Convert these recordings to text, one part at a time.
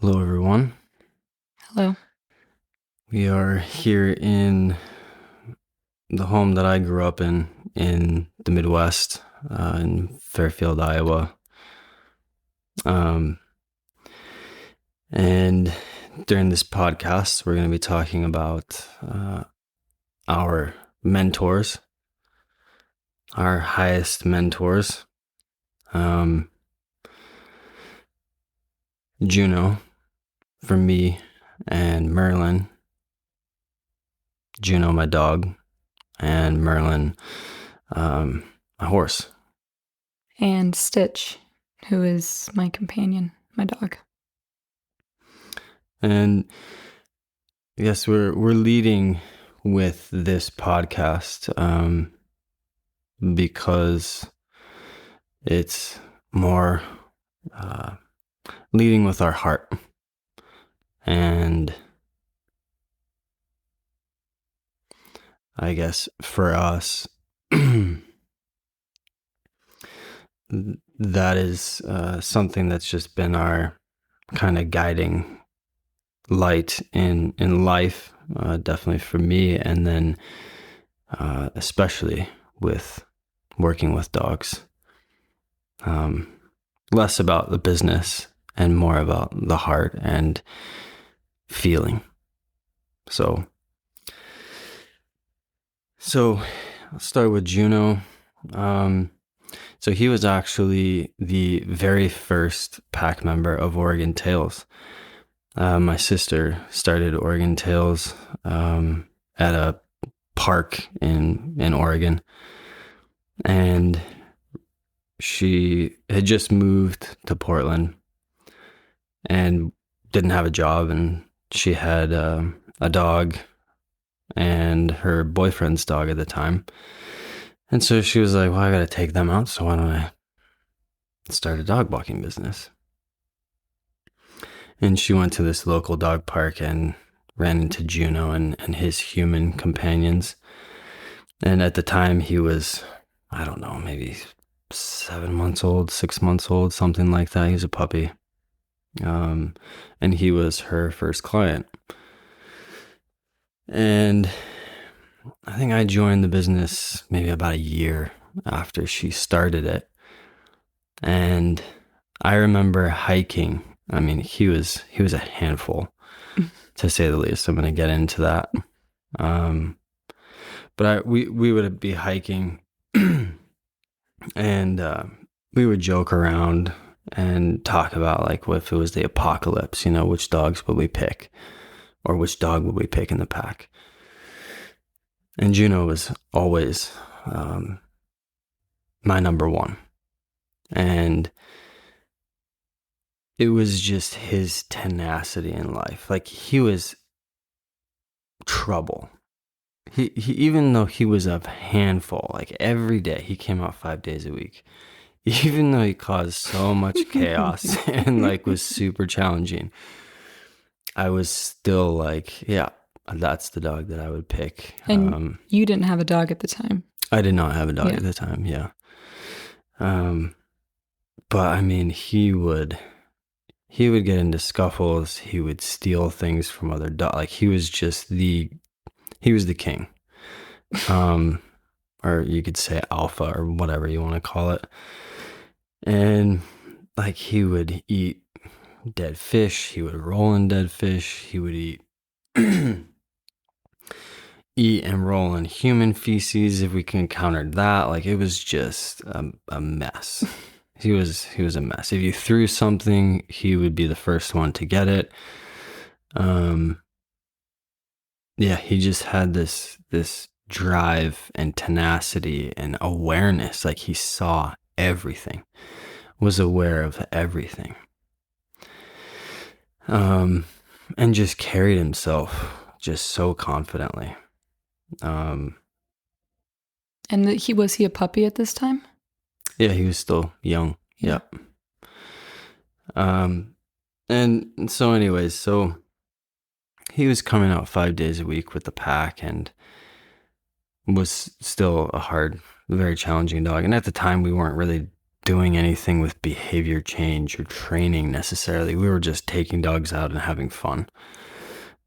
Hello, everyone. Hello. We are here in the home that I grew up in the Midwest, in Fairfield, Iowa. Um, and during this podcast, we're going to be talking about our mentors, our highest mentors. Um, Juno for me, and Merlin. Juno, my dog, and Merlin, my horse. And Stitch, who is my companion, my dog. And yes, we're leading with this podcast because it's more uh, leading with our heart. And I guess for us, that is something that's just been our kind of guiding light in life, definitely for me, and then especially with working with dogs. Less about the business and more about the heart and feeling. So I'll start with Juno. So he was actually the very first pack member of Oregon Tails. My sister started Oregon Tails at a park in Oregon, and she had just moved to Portland and didn't have a job, and she had a dog and her boyfriend's dog at the time. And so she was like, well, I got to take them out, so why don't I start a dog walking business? And she went to this local dog park and ran into Juno and his human companions. And at the time, he was, I don't know, maybe 7 months old, 6 months old, something like that. He was a puppy. And he was her first client. And I think I joined the business maybe about a year after she started it. And I remember hiking. I mean, he was a handful, to say the least. I'm going to get into that. But we would be hiking and we would joke around and talk about, like, what if it was the apocalypse, which dogs would we pick, or which dog would we pick in the pack? And Juno was always my number one. And it was just his tenacity in life. Like, he was trouble. He even though he was a handful, like every day, he came out 5 days a week. Even though he caused so much chaos and like was super challenging, I was still like, yeah, that's the dog that I would pick. And you didn't have a dog at the time. I did not have a dog at the time, yeah. But I mean, he would get into scuffles. He would steal things from other dogs. Like, he was the king. Or you could say alpha or whatever you want to call it. And like, he would eat dead fish. He would roll in dead fish. He would eat eat and roll in human feces if we encountered that. Like, it was just a mess. He was a mess. If you threw something, he would be the first one to get it. Yeah, he just had this drive and tenacity and awareness. Like, he saw everything, was aware of everything. And just carried himself just so confidently. And was he a puppy at this time? Yeah, he was still young. Yeah. And so anyways, so he was coming out 5 days a week with the pack and was still a hard, very challenging dog. And at the time, we weren't really doing anything with behavior change or training necessarily. We were just taking dogs out and having fun.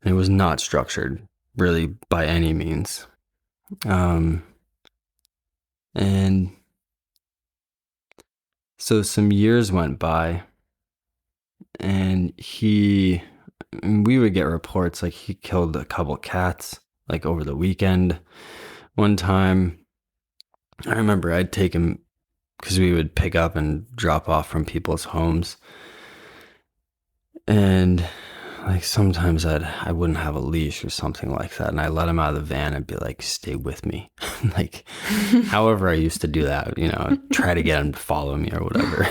And it was not structured really by any means. And so some years went by, and we would get reports like he killed a couple cats like over the weekend. One time, I remember I'd take him because we would pick up and drop off from people's homes. And like sometimes I wouldn't have a leash or something like that, and I let him out of the van and be like, "Stay with me." Like, however I used to do that, try to get him to follow me or whatever.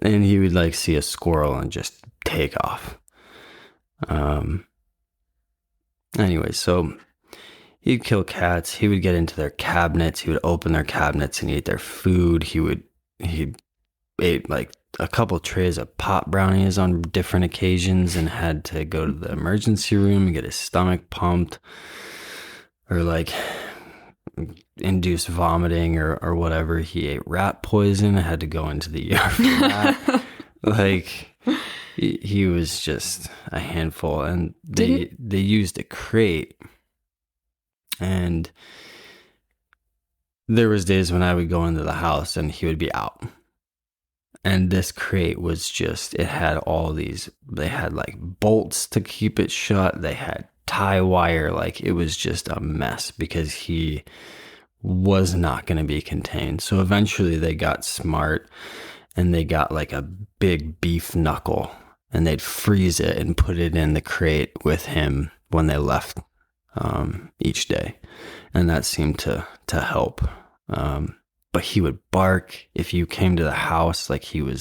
And he would like see a squirrel and just take off. Anyway, so he'd kill cats. He would get into their cabinets. He would open their cabinets and eat their food. He ate like a couple trays of pop brownies on different occasions and had to go to the emergency room and get his stomach pumped, or like induced vomiting or whatever. He ate rat poison. I had to go into the ER for that. Like, he was just a handful. And they used a crate, and there was days when I would go into the house and he would be out. And this crate was it had they had like bolts to keep it shut. They had tie wire. Like, it was just a mess because he was not going to be contained. So eventually they got smart and they got like a big beef knuckle, and they'd freeze it and put it in the crate with him when they left each day. And that seemed to help. But he would bark if you came to the house. Like, he'd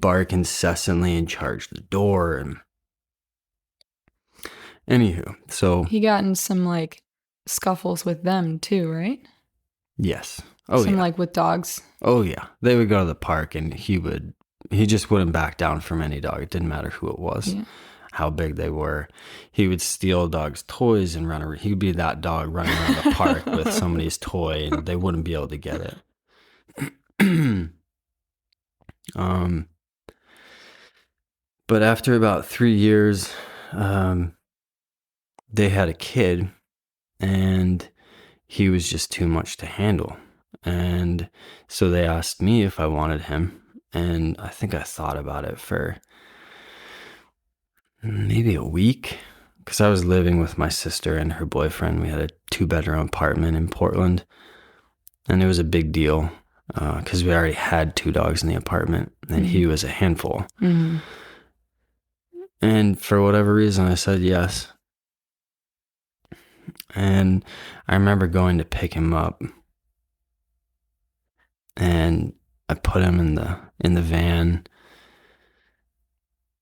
bark incessantly and charge the door. And anywho, so he got in some like scuffles with them too, right? yes. Like with dogs. Oh yeah. They would go to the park and he just wouldn't back down from any dog. It didn't matter who it was. Yeah. How big they were. He would steal dogs' toys and run around. He'd be that dog running around the park with somebody's toy, and they wouldn't be able to get it. But after about 3 years, they had a kid, and he was just too much to handle. And so they asked me if I wanted him, and I think I thought about it for maybe a week, because I was living with my sister and her boyfriend. We had a 2-bedroom apartment in Portland, and it was a big deal because we already had 2 dogs in the apartment, and he was a handful. Mm-hmm. And for whatever reason, I said yes. And I remember going to pick him up, and I put him in the van.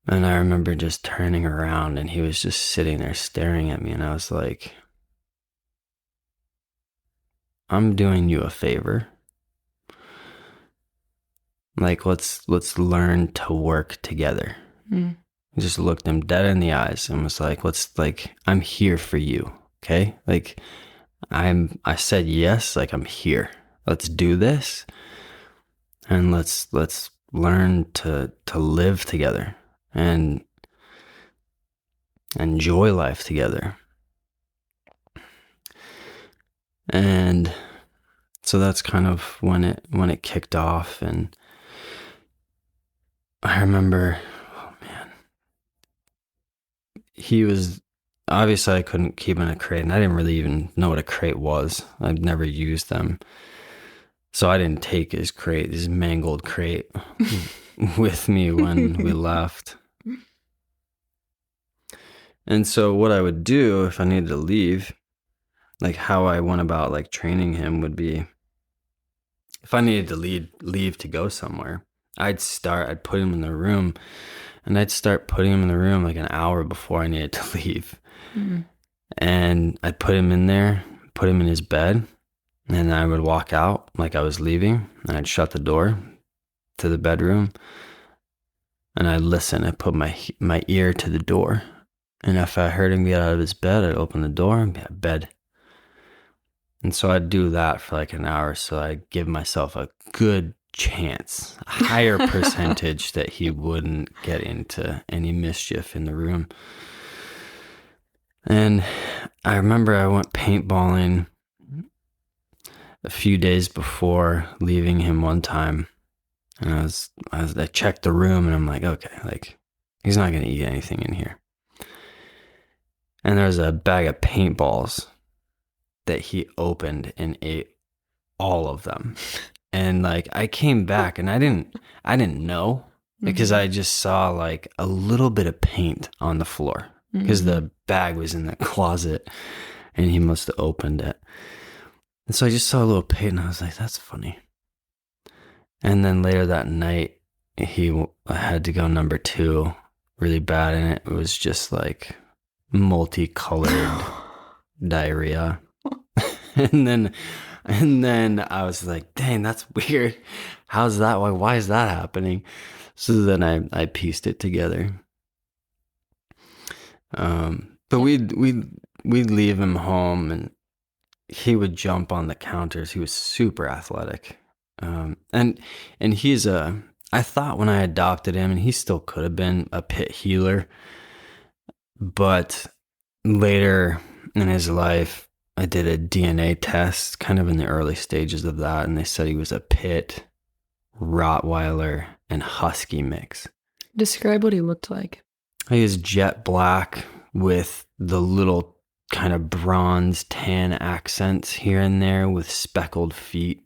And I remember just turning around, and he was just sitting there staring at me. And I was like, I'm doing you a favor. Like, let's learn to work together. Mm. I just looked him dead in the eyes and was like, I'm here for you. Okay. Like, I said, yes, like, I'm here. Let's do this. And let's learn to live together and enjoy life together. And so that's kind of when it kicked off. And I remember, oh man, he was, obviously I couldn't keep him in a crate, and I didn't really even know what a crate was. I'd never used them. So I didn't take his mangled crate with me when we left. And so what I would do if I needed to leave, like how I went about like training him, would be, if I needed to leave to go somewhere, I'd put him in the room, and I'd start putting him in the room like an hour before I needed to leave. Mm-hmm. And I'd put him in there, put him in his bed, and I would walk out like I was leaving, and I'd shut the door to the bedroom, and I'd listen. I'd put my ear to the door. And if I heard him get out of his bed, I'd open the door and be at bed. And so I'd do that for like an hour. So I'd give myself a good chance, a higher percentage that he wouldn't get into any mischief in the room. And I remember I went paintballing a few days before leaving him one time. And I checked the room and I'm like, okay, like he's not going to eat anything in here. And there was a bag of paintballs that he opened and ate all of them. And like I came back and I didn't know because I just saw like a little bit of paint on the floor because the bag was in the closet and he must have opened it. And so I just saw a little paint and I was like, that's funny. And then later that night, he had to go number 2 really bad. And it was just like multicolored diarrhea. And then I was like, dang, that's weird. How's that? Why is that happening? So then I pieced it together. But we'd leave him home and he would jump on the counters. He was super athletic. And he's I thought when I adopted him, and he still could have been a pit healer, but later in his life, I did a DNA test kind of in the early stages of that, and they said he was a pit, Rottweiler, and Husky mix. Describe what he looked like. He was jet black with the little kind of bronze tan accents here and there with speckled feet.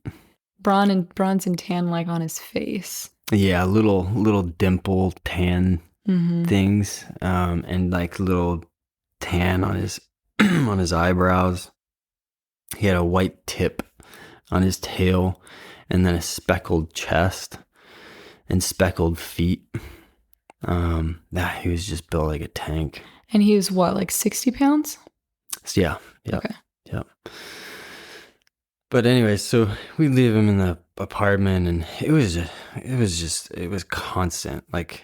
Bronze and tan like on his face. Yeah, little dimple tan things, and like little tan on his on his eyebrows. He had a white tip on his tail, and then a speckled chest and speckled feet. He was just built like a tank. And he was what, like 60 pounds? Yeah. Okay. Yeah. But anyway, so we leave him in the apartment, and it was constant. Like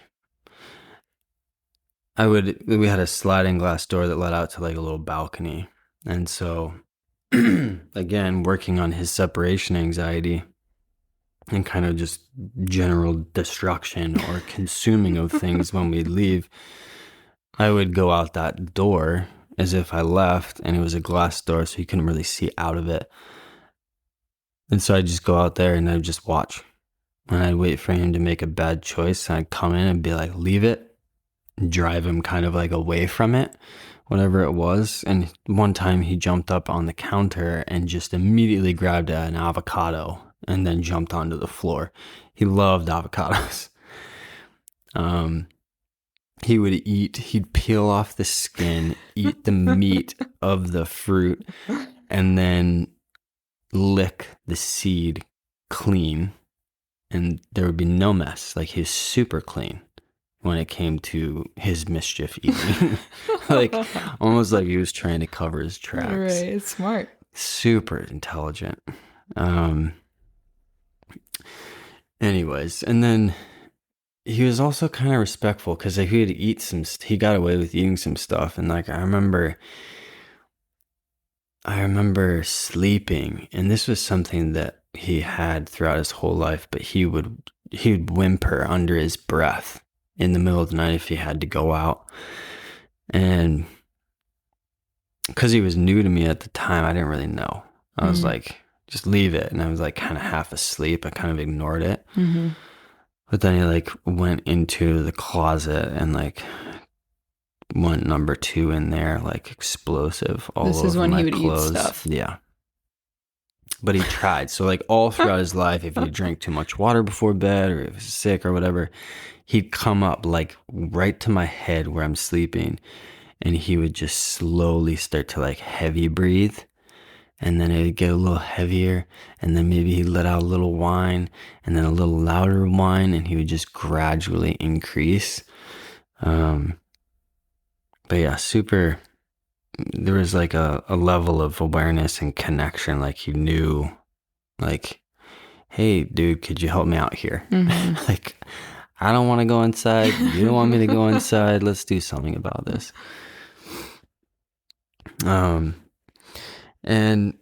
we had a sliding glass door that led out to like a little balcony. And so again, working on his separation anxiety and kind of just general destruction or consuming of things when we leave, I would go out that door as if I left, and it was a glass door, so you couldn't really see out of it. And so I'd just go out there and I'd just watch. And I'd wait for him to make a bad choice. And I'd come in and be like, leave it, and drive him kind of like away from it, whatever it was. And one time he jumped up on the counter and just immediately grabbed an avocado and then jumped onto the floor. He loved avocados. He'd peel off the skin, eat the meat of the fruit, and then lick the seed clean, and there would be no mess. Like, he was super clean when it came to his mischief eating. Like, almost like he was trying to cover his tracks. Right, it's smart. Super intelligent. Anyways, and then he was also kind of respectful because he got away with eating some stuff. And like, I remember sleeping, and this was something that he had throughout his whole life, but he would whimper under his breath in the middle of the night if he had to go out. And because he was new to me at the time, I didn't really know. I was like, just leave it. And I was like kind of half asleep. I kind of ignored it. But then he like went into the closet and like went number 2 in there, like explosive all over my clothes. This is when he would eat stuff. Yeah. But he tried. So like all throughout his life, if he drank too much water before bed or if he was sick or whatever, he'd come up like right to my head where I'm sleeping, and he would just slowly start to like heavy breathe. And then it would get a little heavier, and then maybe he'd let out a little whine, and then a little louder whine, and he would just gradually increase. But yeah, there was like a level of awareness and connection. Like he knew, like, hey, dude, could you help me out here? Like, I don't want to go inside. You don't want me to go inside. Let's do something about this. And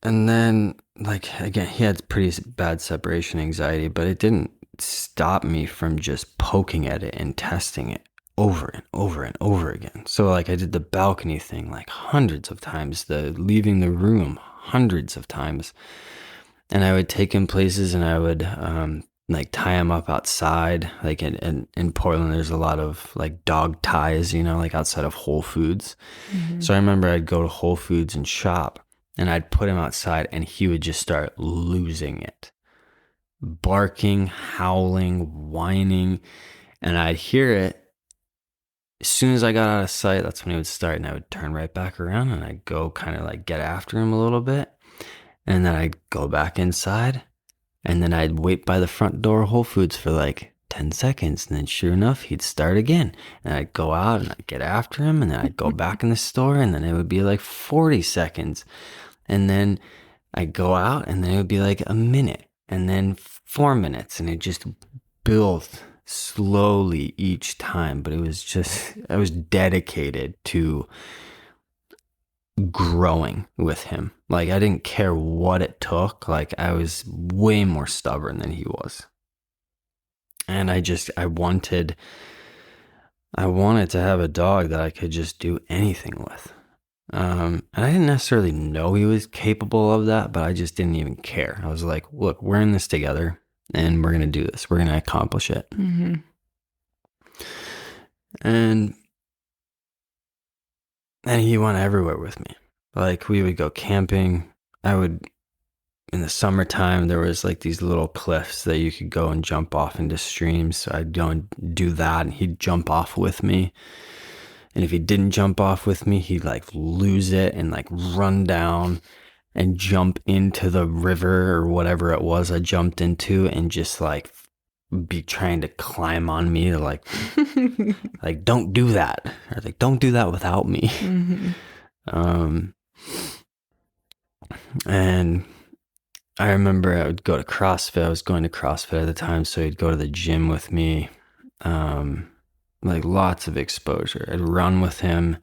And then, like, again, he had pretty bad separation anxiety, but it didn't stop me from just poking at it and testing it over and over and over again. So, like, I did the balcony thing like hundreds of times, the leaving the room hundreds of times. And I would take him places and I would, like, tie him up outside. Like, in Portland, there's a lot of, like, dog ties, like outside of Whole Foods. Mm-hmm. So I remember I'd go to Whole Foods and shop and I'd put him outside and he would just start losing it. Barking, howling, whining, and I'd hear it. As soon as I got out of sight, that's when he would start and I would turn right back around and I'd go kind of like get after him a little bit. And then I'd go back inside and then I'd wait by the front door of Whole Foods for like 10 seconds. And then sure enough, he'd start again. And I'd go out and I'd get after him and then I'd go back in the store and then it would be like 40 seconds. And then I'd go out and then it would be like a minute and then 4 minutes. And it just built slowly each time. But it was just, I was dedicated to growing with him. Like, I didn't care what it took. Like, I was way more stubborn than he was. And I wanted to have a dog that I could just do anything with. And I didn't necessarily know he was capable of that, but I just didn't even care. I was like, look, we're in this together and we're going to do this. We're going to accomplish it. Mm-hmm. And he went everywhere with me. Like, we would go camping. In the summertime, there was like these little cliffs that you could go and jump off into streams. So I'd go and do that and he'd jump off with me. And if he didn't jump off with me, he'd like lose it and like run down and jump into the river or whatever it was I jumped into and just like be trying to climb on me to like don't do that, or like don't do that without me. Mm-hmm. And I remember I would go to CrossFit. I was going to CrossFit at the time, so he'd go to the gym with me. Like lots of exposure. I'd run with him.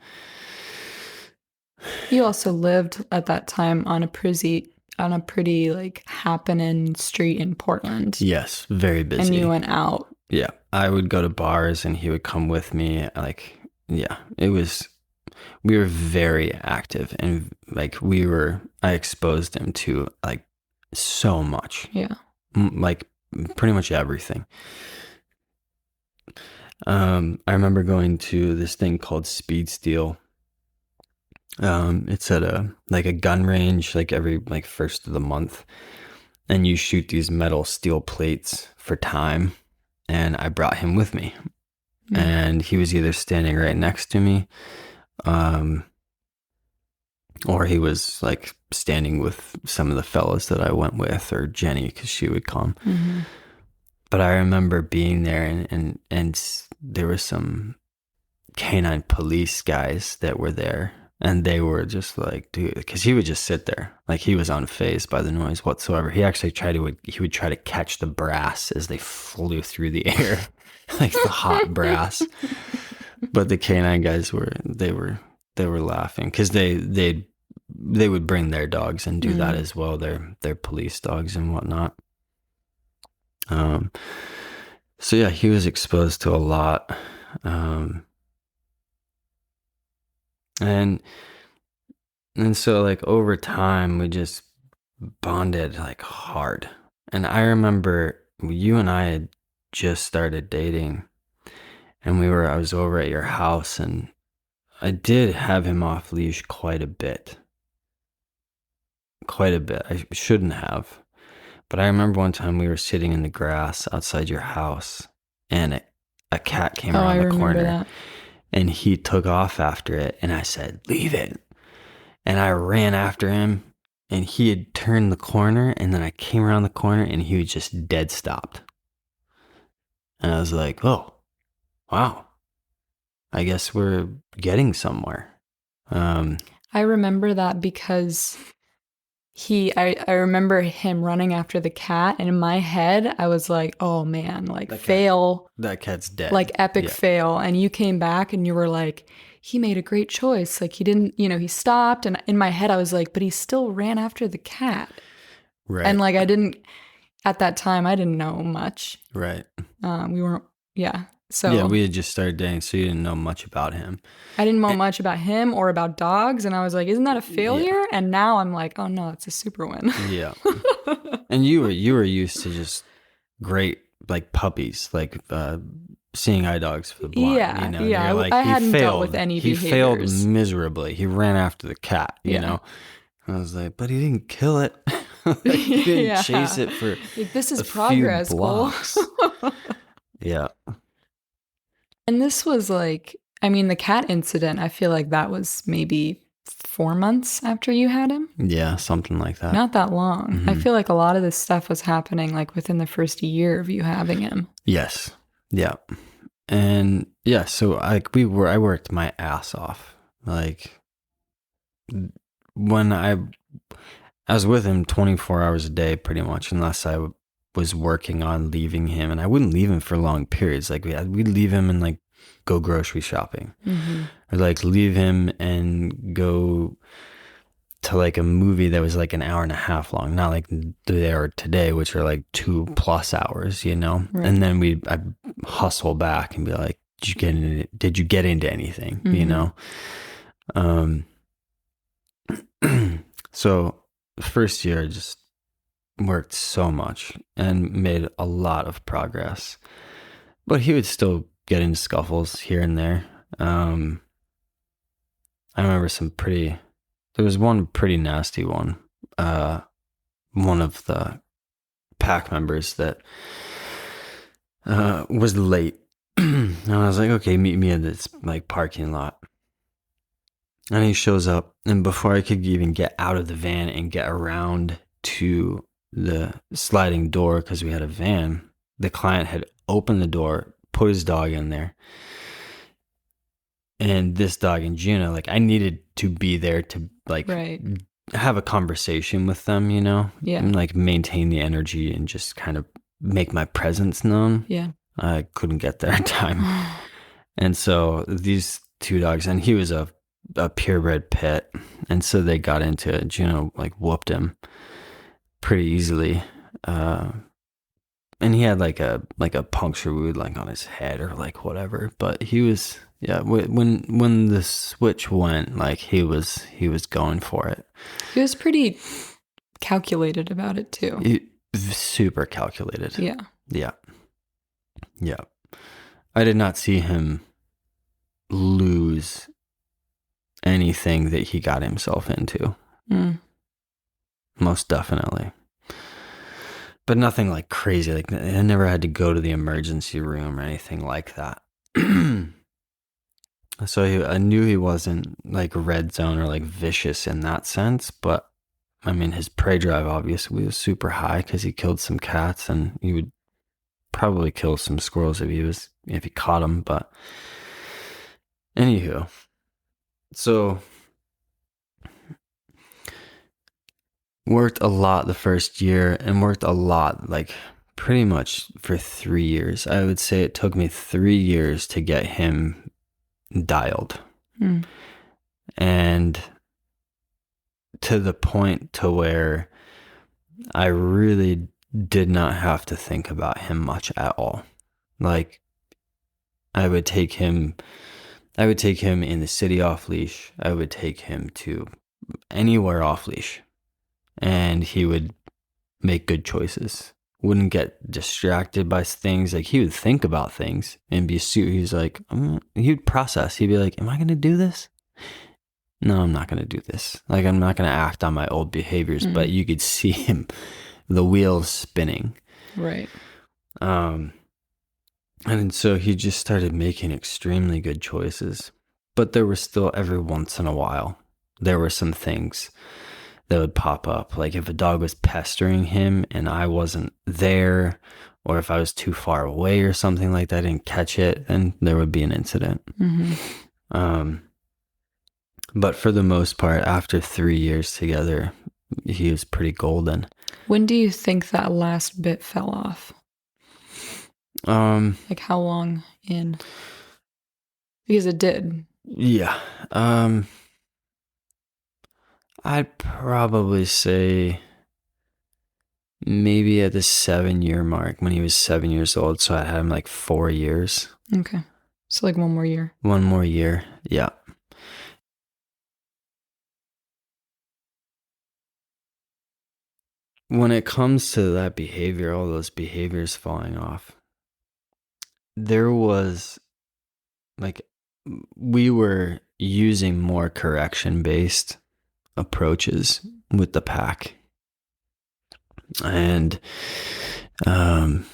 You also lived at that time on a pretty like happening street in Portland. Yes, very busy. And you went out. Yeah, I would go to bars and he would come with me. Like, yeah, we were very active and like I exposed him to like so much. Yeah. Like pretty much everything. I remember going to this thing called Speed Steel. It's at a gun range, like every like first of the month, and you shoot these metal steel plates for time. And I brought him with me, and he was either standing right next to me, or he was like standing with some of the fellas that I went with, or Jenny, because she would come. Mm-hmm. But I remember being there, and there was some canine police guys that were there, and they were just like, dude, because he would just sit there, like he was unfazed by the noise whatsoever. He actually would try to catch the brass as they flew through the air, like the hot brass. But the canine guys were laughing because they would bring their dogs and do that as well, their police dogs and whatnot. So yeah, he was exposed to a lot. And so like over time we just bonded like hard. And I remember you and I had just started dating and I was over at your house and I did have him off leash quite a bit. I shouldn't have. But I remember one time we were sitting in the grass outside your house and a cat came around the corner. That. And he took off after it. And I said, leave it. And I ran after him. And he had turned the corner. And then I came around the corner. And he was just dead stopped. And I was like, oh, wow. I guess we're getting somewhere. I remember that because I remember him running after the cat, and in my head, I was like, oh man, like That cat, fail, that cat's like dead. epic Yeah. fail. And you came back and you were like, he made a great choice. Like he didn't, he stopped. And in my head, I was like, but he still ran after the cat. And Right. like, I didn't, at that time, I didn't know much. Right. We weren't, yeah. Yeah, So we had just started dating, so you didn't know much about him. I didn't know And, much about him or about dogs. And I was like, isn't that a yeah. failure? And now I'm like, oh no, it's a super win. Yeah. And you were used to just great like puppies, like seeing eye dogs for the blind, Yeah, and yeah. you're like, I hadn't dealt with any he failed behaviors. miserably. He ran after the cat, Yeah. And I was like, but he didn't kill it. Like he didn't chase Yeah. it for Like, this is a few progress, Cole. blocks. Yeah. And this was like, I mean, the cat incident, I feel like that was maybe 4 months after you had him. Yeah, something like that. Not that long. I Hmm. feel like a lot of this stuff was happening like within the first year of you having him. Yes. Yeah. And yeah, so I worked my ass off. Like when I was with him 24 hours a day pretty much, unless was working on leaving him, and I wouldn't leave him for long periods. Like we'd leave him and like go grocery shopping, or like leave him and go to like a movie that was like an hour and a half long, not like they are today, which are like 2+ hours, Right. And then I'd hustle back and be like, did you get into anything, So the first year I just worked so much and made a lot of progress, but he would still get into scuffles here and there. I remember there was one pretty nasty one. One of the pack members that was late. And I was like, okay, meet me in this like parking lot. And he shows up, and before I could even get out of the van and get around to the sliding door, because we had a van, the client had opened the door, put his dog in there. And this dog and Juno, like I needed to be there to like Right. have a conversation with them, Yeah. and like maintain the energy and just kind of make my presence known. Yeah. I couldn't get there in time. And so these two dogs, and he was a purebred pit, and so they got into it. Juno like whooped him pretty easily, and he had like a puncture wound like on his head or like whatever. But he was when the switch went, like he was going for it. He was pretty calculated about it too. Super calculated. Yeah. Yeah. I did not see him lose anything that he got himself into. Most definitely. But nothing like crazy. Like I never had to go to the emergency room or anything like that. So I knew he wasn't like red zone or like vicious in that sense. But I mean, his prey drive obviously was super high because he killed some cats, and he would probably kill some squirrels if he caught them. But anywho, so worked a lot the first year, and worked a lot like pretty much for 3 years. I would say it took me 3 years to get him dialed. And to the point to where I really did not have to think about him much at all. Like I would take him in the city off leash. I would take him to anywhere off leash, and he would make good choices. Wouldn't get distracted by things. Like he would think about things and he's like, he'd process. He'd be like, am I going to do this? No, I'm not going to do this. Like, I'm not going to act on my old behaviors, but you could see him, the wheels spinning. Right. And so he just started making extremely good choices. But there was still, every once in a while, there were some things that would pop up. Like if a dog was pestering him and I wasn't there, or if I was too far away or something like that, I didn't catch it, then there would be an incident. But for the most part, after 3 years together, he was pretty golden. When do you think that last bit fell off? Like how long in? Because it did. Yeah. I'd probably say maybe at the 7-year mark, when he was 7 years old. So I had him like 4 years. Okay. So like one more year. One more year. Yeah. When it comes to that behavior, all those behaviors falling off, there was like, we were using more correction based approaches with the pack. And I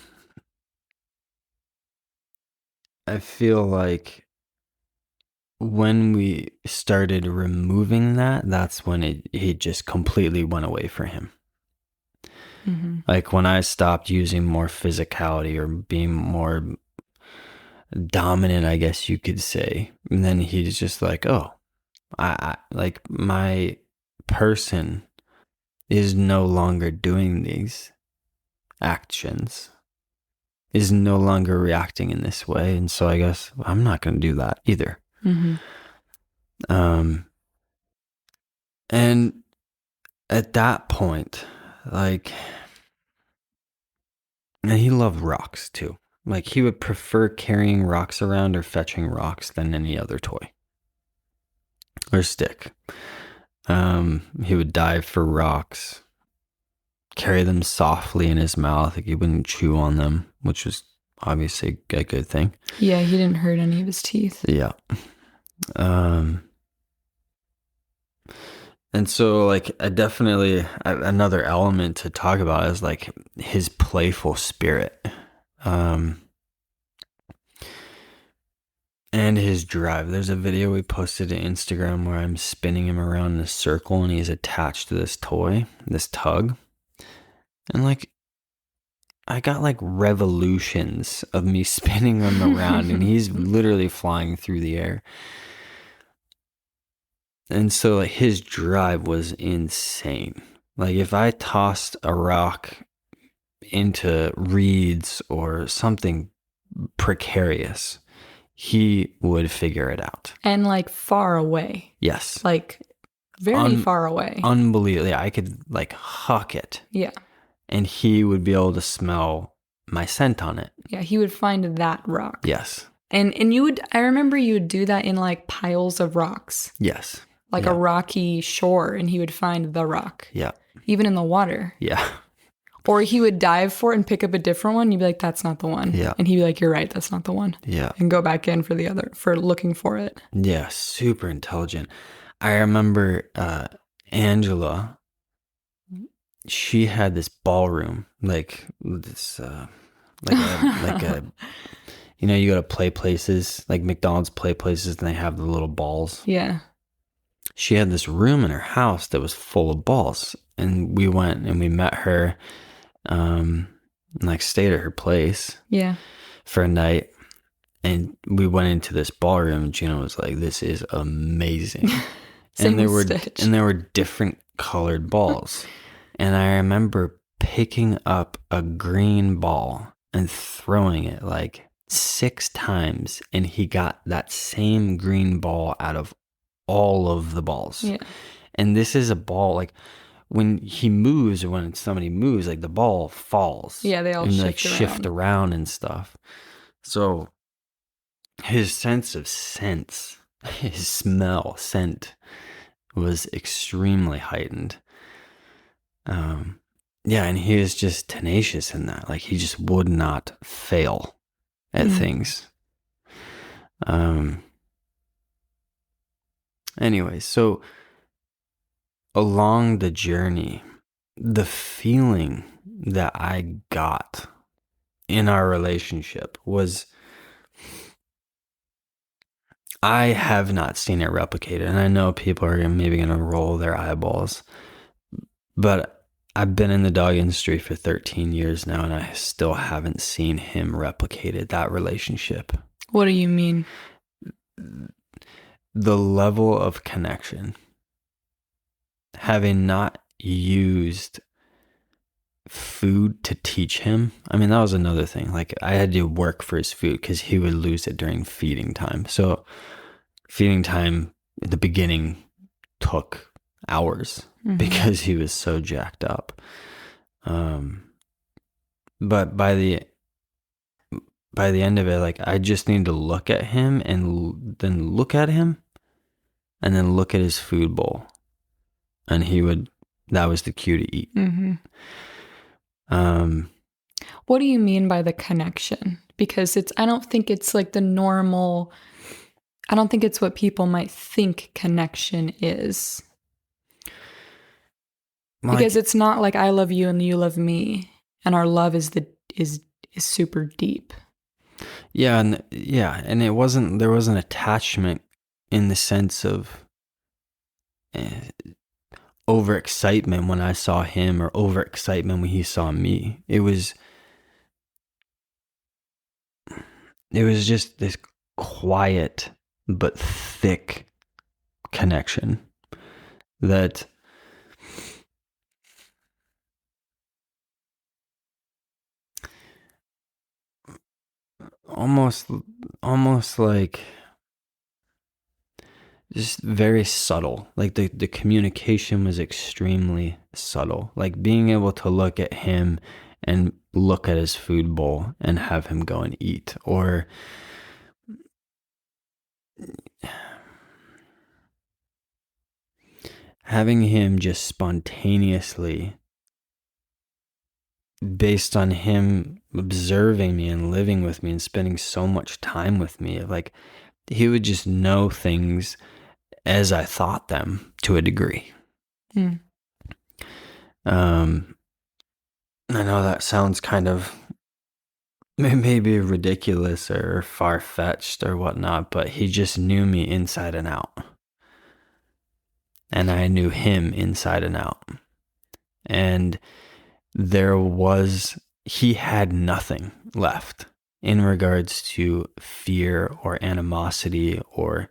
feel like when we started removing that, that's when it just completely went away for him. Mm-hmm. Like when I stopped using more physicality or being more dominant, I guess you could say, and then he's just like, oh, I like my person is no longer doing these actions, is no longer reacting in this way, and so I guess I'm not going to do that either. Mm-hmm. And at that point, like, and he loved rocks too. Like he would prefer carrying rocks around or fetching rocks than any other toy or stick. He would dive for rocks, carry them softly in his mouth. Like he wouldn't chew on them, which was obviously a good thing. Yeah, he didn't hurt any of his teeth. Yeah. And so like another element to talk about is like his playful spirit. And his drive. There's a video we posted to Instagram where I'm spinning him around in a circle and he's attached to this toy, this tug. And like, I got like revolutions of me spinning him around and he's literally flying through the air. And so like his drive was insane. Like if I tossed a rock into reeds or something precarious, he would figure it out. And like far away. Yes. Like very far away. Unbelievably. Yeah, I could like huck it. Yeah. And he would be able to smell my scent on it. Yeah, he would find that rock. Yes. And I remember you would do that in like piles of rocks. Yes. Like a rocky shore, and he would find the rock. Yeah. Even in the water. Yeah. Or he would dive for it and pick up a different one. You'd be like, that's not the one. Yeah. And he'd be like, you're right, that's not the one. Yeah. And go back in for looking for it. Yeah. Super intelligent. I remember Angela, she had this ballroom, like this, like a, you know, you go to play places, like McDonald's play places, and they have the little balls. Yeah. She had this room in her house that was full of balls, and we went and we met her, and like stayed at her place. Yeah. For a night, and we went into this ballroom. And Gina was like, "This is amazing," and there were different colored balls, and I remember picking up a green ball and throwing it like 6 times, and he got that same green ball out of all of the balls. Yeah. And this is a ball, like when he moves or when somebody moves, like the ball falls. Yeah, they all and shift like shift around and stuff. So his sense of sense, his scent was extremely heightened. Yeah, and he was just tenacious in that. Like he just would not fail at things. Anyway, so along the journey, the feeling that I got in our relationship was, I have not seen it replicated. And I know people are maybe going to roll their eyeballs, but I've been in the dog industry for 13 years now, and I still haven't seen him replicated, that relationship. What do you mean? The level of connection, having not used food to teach him. I mean, that was another thing. Like, I had to work for his food because he would lose it during feeding time. So feeding time at the beginning took hours because he was so jacked up. But by the end of it, like, I just need to look at him and then look at him and then look at his food bowl, and that was the cue to eat. What do you mean by the connection? Because I don't think it's like the normal, I don't think it's what people might think connection is. Because it's not like I love you and you love me and our love is super deep. Yeah, and there wasn't attachment in the sense of overexcitement when I saw him or overexcitement when he saw me. It was just this quiet but thick connection that almost like just very subtle. Like the communication was extremely subtle. Like being able to look at him and look at his food bowl and have him go and eat, or having him just spontaneously, based on him observing me and living with me and spending so much time with me, like he would just know things as I thought them to a degree. I know that sounds kind of maybe ridiculous or far-fetched or whatnot, but he just knew me inside and out. And I knew him inside and out. And he had nothing left in regards to fear or animosity or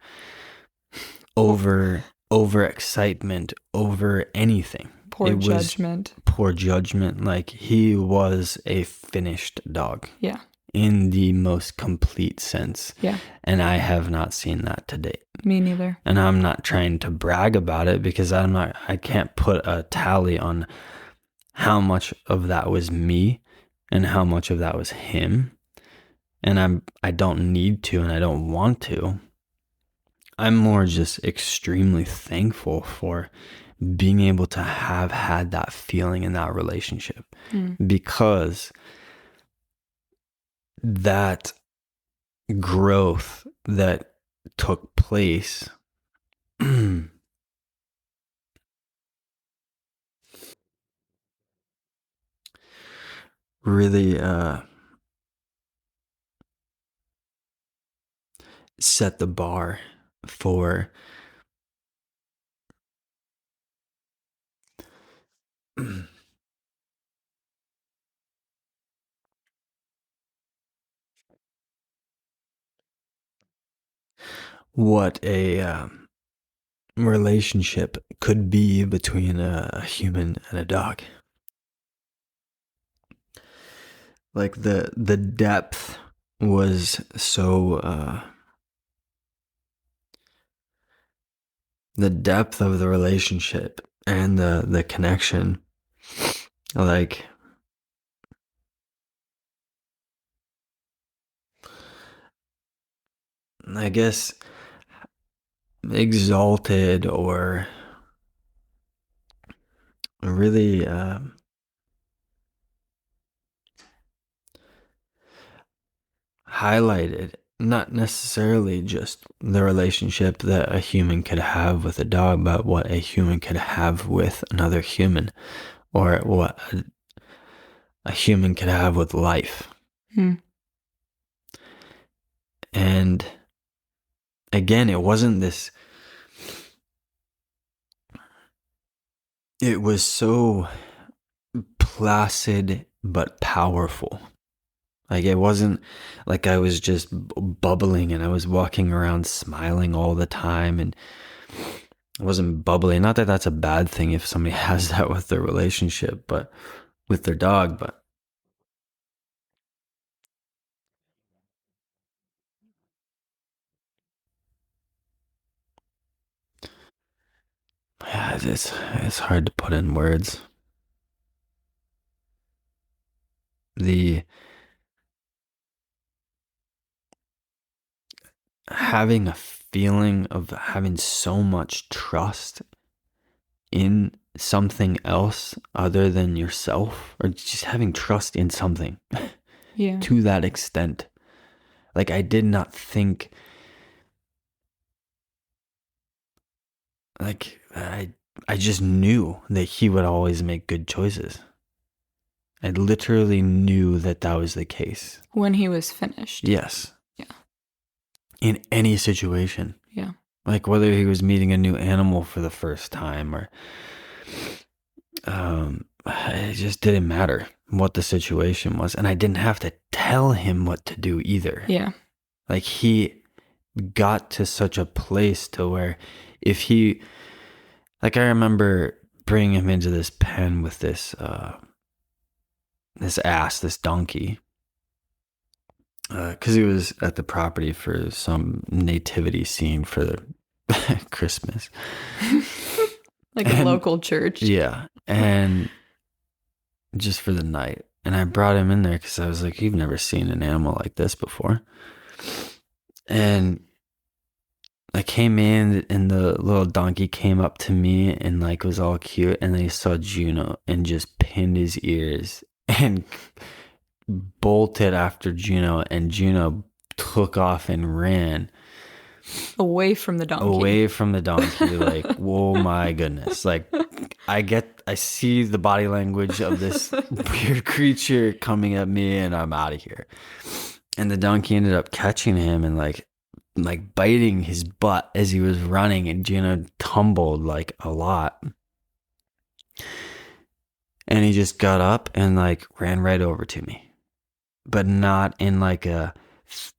over excitement over anything. Poor judgment. Poor judgment. Like, he was a finished dog. Yeah. In the most complete sense. Yeah. And I have not seen that to date. Me neither. And I'm not trying to brag about it because I can't put a tally on how much of that was me and how much of that was him. And I don't need to, and I don't want to. I'm more just extremely thankful for being able to have had that feeling in that relationship, because that growth that took place really set the bar for what a relationship could be between a human and a dog. Like the depth was so the depth of the relationship and the connection, like, I guess, exalted or really highlighted not necessarily just the relationship that a human could have with a dog, but what a human could have with another human, or what a human could have with life. And again, it wasn't this, it was so placid but powerful. Like, it wasn't like I was just bubbling and I was walking around smiling all the time. And It wasn't bubbly. Not that that's a bad thing if somebody has that with their relationship, but with their dog. But yeah, it's hard to put in words. The having a feeling of having so much trust in something else other than yourself, or just having trust in something Yeah. to that extent. Like, I did not think, like, I just knew that he would always make good choices. I literally knew that that was the case. When he was finished. Yes. Yeah. In any situation. Yeah. Like, whether he was meeting a new animal for the first time, or it just didn't matter what the situation was. And I didn't have to tell him what to do either. Yeah. Like, he got to such a place to where if he, like, I remember bringing him into this pen with this this donkey, because he was at the property for some nativity scene for Christmas. Like a local church. Yeah. And just for the night. And I brought him in there because I was like, you've never seen an animal like this before. And I came in and the little donkey came up to me and like was all cute. And then he saw Juno and just pinned his ears and bolted after Juno. And Juno took off and ran Away from the donkey. away from the donkey. Like, oh my goodness. Like, I see the body language of this weird creature coming at me and I'm out of here. And the donkey ended up catching him and like biting his butt as he was running, and Juno tumbled like a lot. And he just got up and like ran right over to me, but not in like a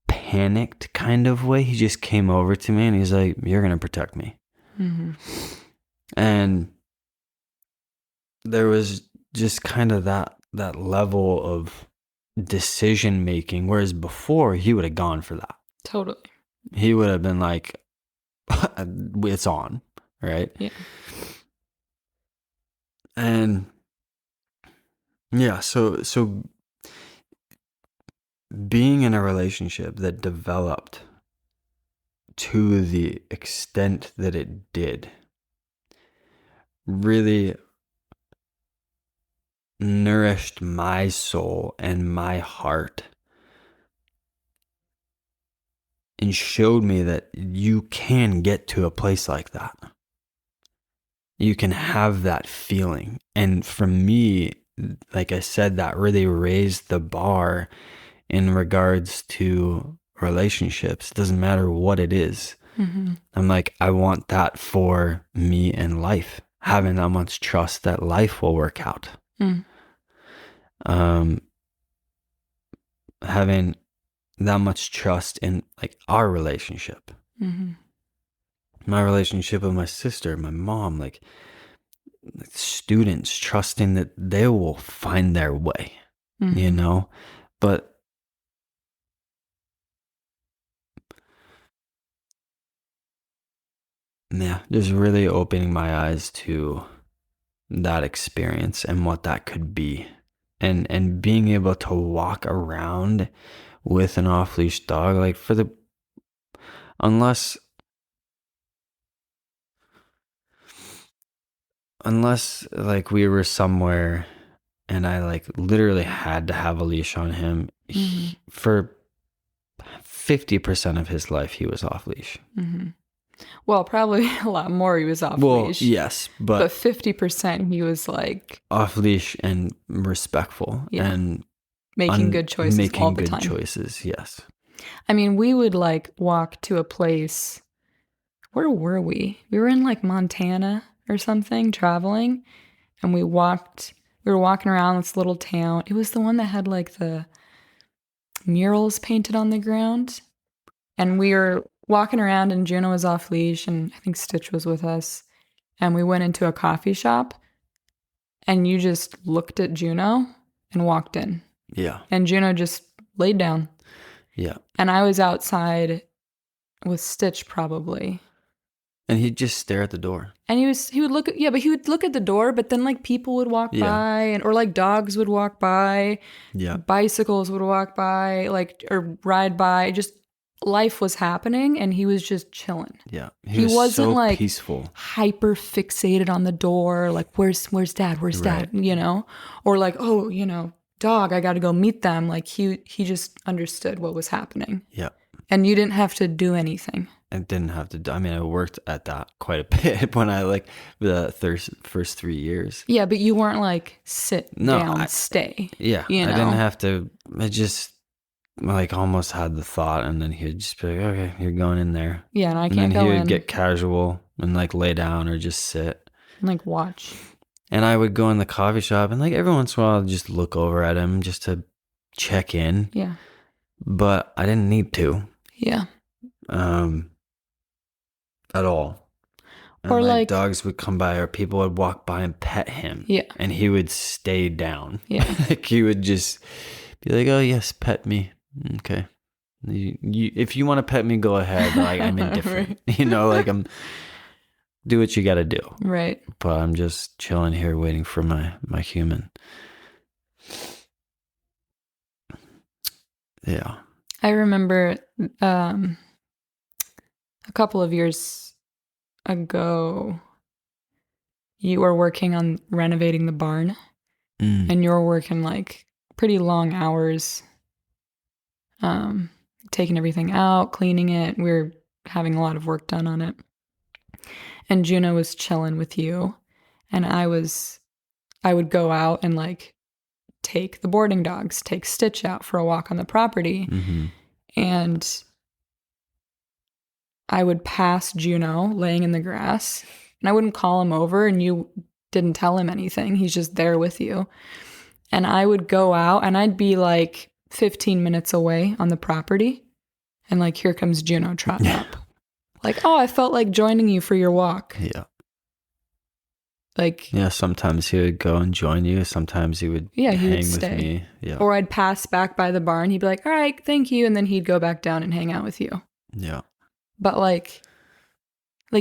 panicked kind of way. He just came over to me and he's like, you're going to protect me. Mm-hmm. And there was just kind of that level of decision making, whereas before he would have gone for that. Totally. He would have been like, it's on, right? Yeah. And yeah, so being in a relationship that developed to the extent that it did really nourished my soul and my heart and showed me that you can get to a place like that. You can have that feeling. And for me, like I said, that really raised the bar in regards to relationships. It doesn't matter what it is. Mm-hmm. I'm like, I want that for me and life. Having that much trust that life will work out. Mm. Having that much trust in like our relationship. Mm-hmm. My relationship with my sister, my mom, like students, trusting that they will find their way, Mm-hmm. you know? But yeah, just really opening my eyes to that experience and what that could be. And being able to walk around with an off-leash dog, like unless like we were somewhere and I like literally had to have a leash on him, for 50% of his life he was off leash. Mm-hmm. Well, probably a lot more he was off leash. Yes, but 50% he was like off leash and respectful, and making good choices all the time. Yes. I mean, we would like walk to a place. Where were we? We were in like Montana or something, traveling, and we were walking around this little town. It was the one that had like the murals painted on the ground. And we were walking around and Juno was off leash and I think Stitch was with us. And we went into a coffee shop and you just looked at Juno and walked in. Yeah. And Juno just laid down. Yeah. And I was outside with Stitch probably. And he'd just stare at the door. And he would look at the door, but then like people would walk by or like dogs would walk by. Yeah. Bicycles would walk by, like, or ride by. Just life was happening and he was just chilling. Yeah. He wasn't so like peaceful. hyper fixated on the door, like where's dad? Where's dad? You know? Or like, oh, you know, dog, I gotta go meet them. Like he just understood what was happening. Yeah. And you didn't have to do anything. I didn't have to. I mean, I worked at that quite a bit when I like the first 3 years. Yeah, but you weren't like sit down, stay. Yeah, you know? I didn't have to. I just like almost had the thought, and then he'd just be like, "Okay, you're going in there." Yeah, and I and can't then go he would in. get casual and like lay down or just sit. And like watch. And I would go in the coffee shop, and like every once in a while, I'd just look over at him just to check in. Yeah. But I didn't need to. Yeah. At all. And or like dogs would come by or people would walk by and pet him. Yeah. And he would stay down. Yeah. Like he would just be like, "Oh yes, pet me. Okay. If you want to pet me, go ahead. Like I'm indifferent." Right. You know, like do what you got to do. Right. But I'm just chilling here waiting for my human. Yeah. I remember a couple of years ago, you were working on renovating the barn and you were working like pretty long hours, taking everything out, cleaning it. We were having a lot of work done on it. And Juno was chilling with you. And I would go out and like take the boarding dogs, take Stitch out for a walk on the property. Mm-hmm. And I would pass Juno laying in the grass and I wouldn't call him over and you didn't tell him anything. He's just there with you. And I would go out and I'd be like 15 minutes away on the property. And like, here comes Juno trotting up. Like, oh, I felt like joining you for your walk. Yeah. Like, yeah, sometimes he would go and join you. Sometimes he would hang with me. Yeah. Or I'd pass back by the barn. He'd be like, all right, thank you. And then he'd go back down and hang out with you. Yeah. But like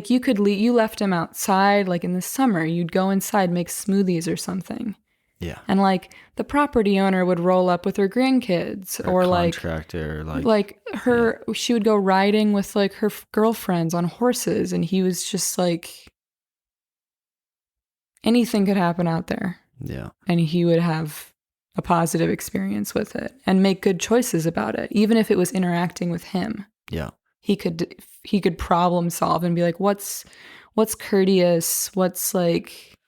you could leave, you left him outside, like in the summer, you'd go inside, make smoothies or something. Yeah. And like the property owner would roll up with her grandkids or like contractor, she would go riding with like her girlfriends on horses. And he was just like, anything could happen out there. Yeah. And he would have a positive experience with it and make good choices about it, even if it was interacting with him. Yeah. He could problem solve and be like, what's courteous? What's like,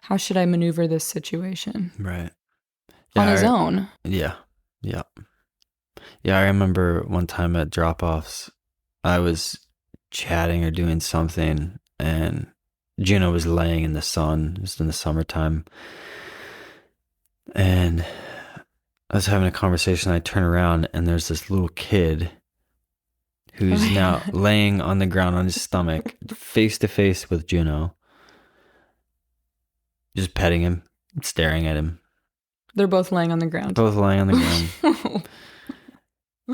how should I maneuver this situation? Right. On his own. Yeah. Yeah. Yeah. I remember one time at drop-offs, I was chatting or doing something and Juno was laying in the sun. It was in the summertime. And I was having a conversation. I turn around and there's this little kid who's now laying on the ground on his stomach, face to face with Juno, just petting him, staring at him. They're both laying on the ground. Both lying on the ground.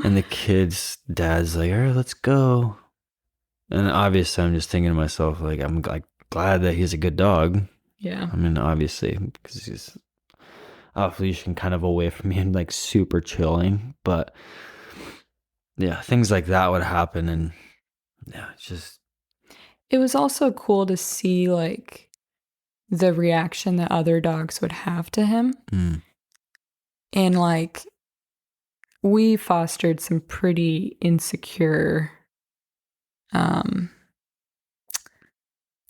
And the kid's dad's like, all right, let's go. And obviously I'm just thinking to myself, like, I'm like glad that he's a good dog. Yeah. I mean, obviously, because he's off leash and kind of away from me and like super chilling. But yeah, things like that would happen. And yeah, it's just. It was also cool to see like the reaction that other dogs would have to him. Mm. And like, we fostered some pretty insecure,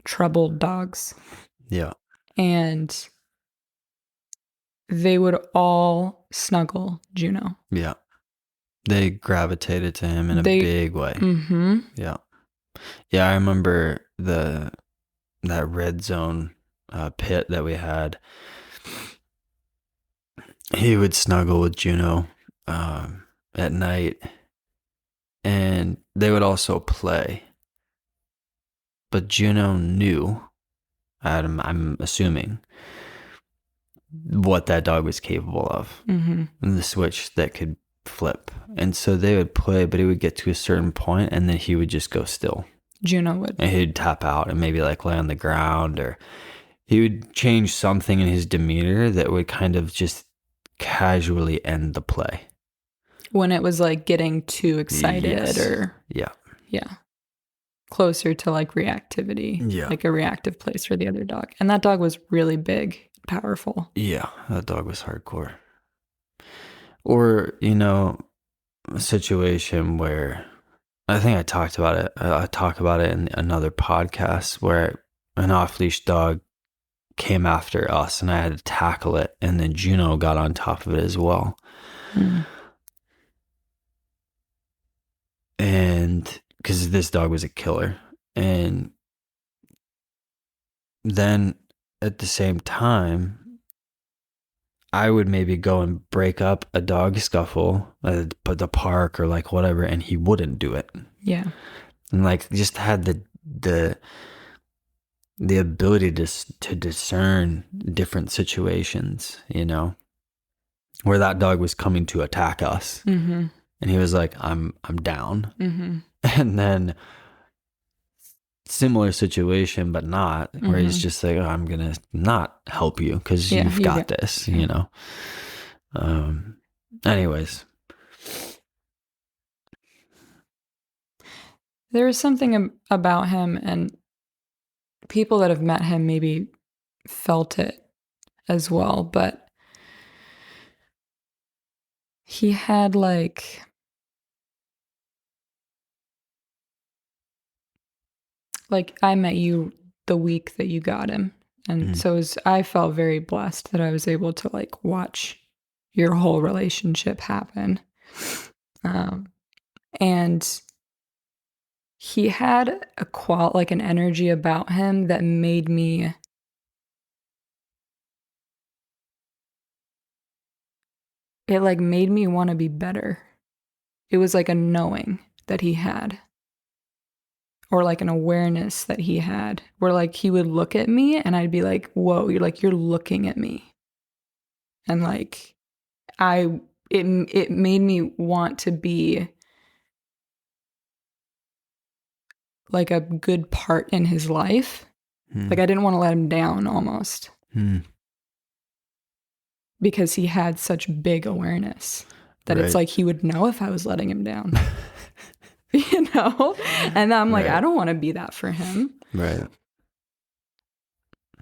troubled dogs. Yeah. And they would all snuggle Juno. Yeah. They gravitated to him in a big way. Mm-hmm. Yeah. Yeah, I remember that red zone pit that we had. He would snuggle with Juno at night. and they would also play. But Juno knew, I'm assuming, what that dog was capable of, Mm-hmm. and the switch that could flip. And so they would play, but it would get to a certain point, and then he would just go still. Juno would. And he'd tap out and maybe like lay on the ground, or he would change something in his demeanor that would kind of just casually end the play. When it was like getting too excited Yes. or Yeah. closer to like reactivity. Yeah. Like a reactive place for the other dog. And that dog was really big, powerful. Yeah, that dog was hardcore. Or, a situation where I think I talked about it. I talk about it in another podcast where an off-leash dog came after us and I had to tackle it, and then Juno got on top of it as well. Mm. And because this dog was a killer. And then at the same time, I would maybe go and break up a dog scuffle at the park or like whatever, and he wouldn't do it. Yeah. And like just had the ability to discern different situations, where that dog was coming to attack us. Mm-hmm. And he was like, I'm down. Mm-hmm. And then similar situation, but not, where he's just like, oh, I'm going to not help you because you've got this, anyways. There is something about him, and people that have met him maybe felt it as well, but he had like I met you the week that you got him. And so I felt very blessed that I was able to like watch your whole relationship happen. And he had an energy about him that made me want to be better. It was like a knowing that he had, or like an awareness that he had, where like he would look at me and I'd be like, whoa, you're looking at me. And like it made me want to be like a good part in his life. Like I didn't want to let him down almost. Because he had such big awareness that it's like he would know if I was letting him down. And I'm like, I don't want to be that for him. Right.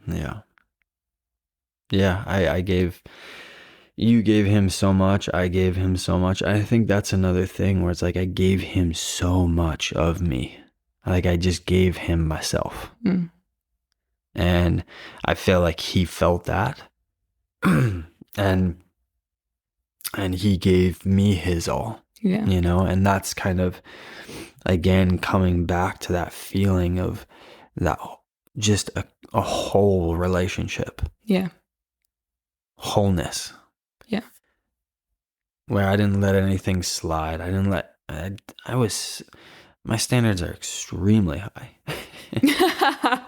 Yeah. Yeah, you gave him so much, I gave him so much. I think that's another thing where it's like I gave him so much of me. Like I just gave him myself. And I feel like he felt that. and he gave me his all. Yeah. And that's kind of, again, coming back to that feeling of that, just a whole relationship. Yeah. Wholeness. Yeah. Where I didn't let anything slide. My standards are extremely high.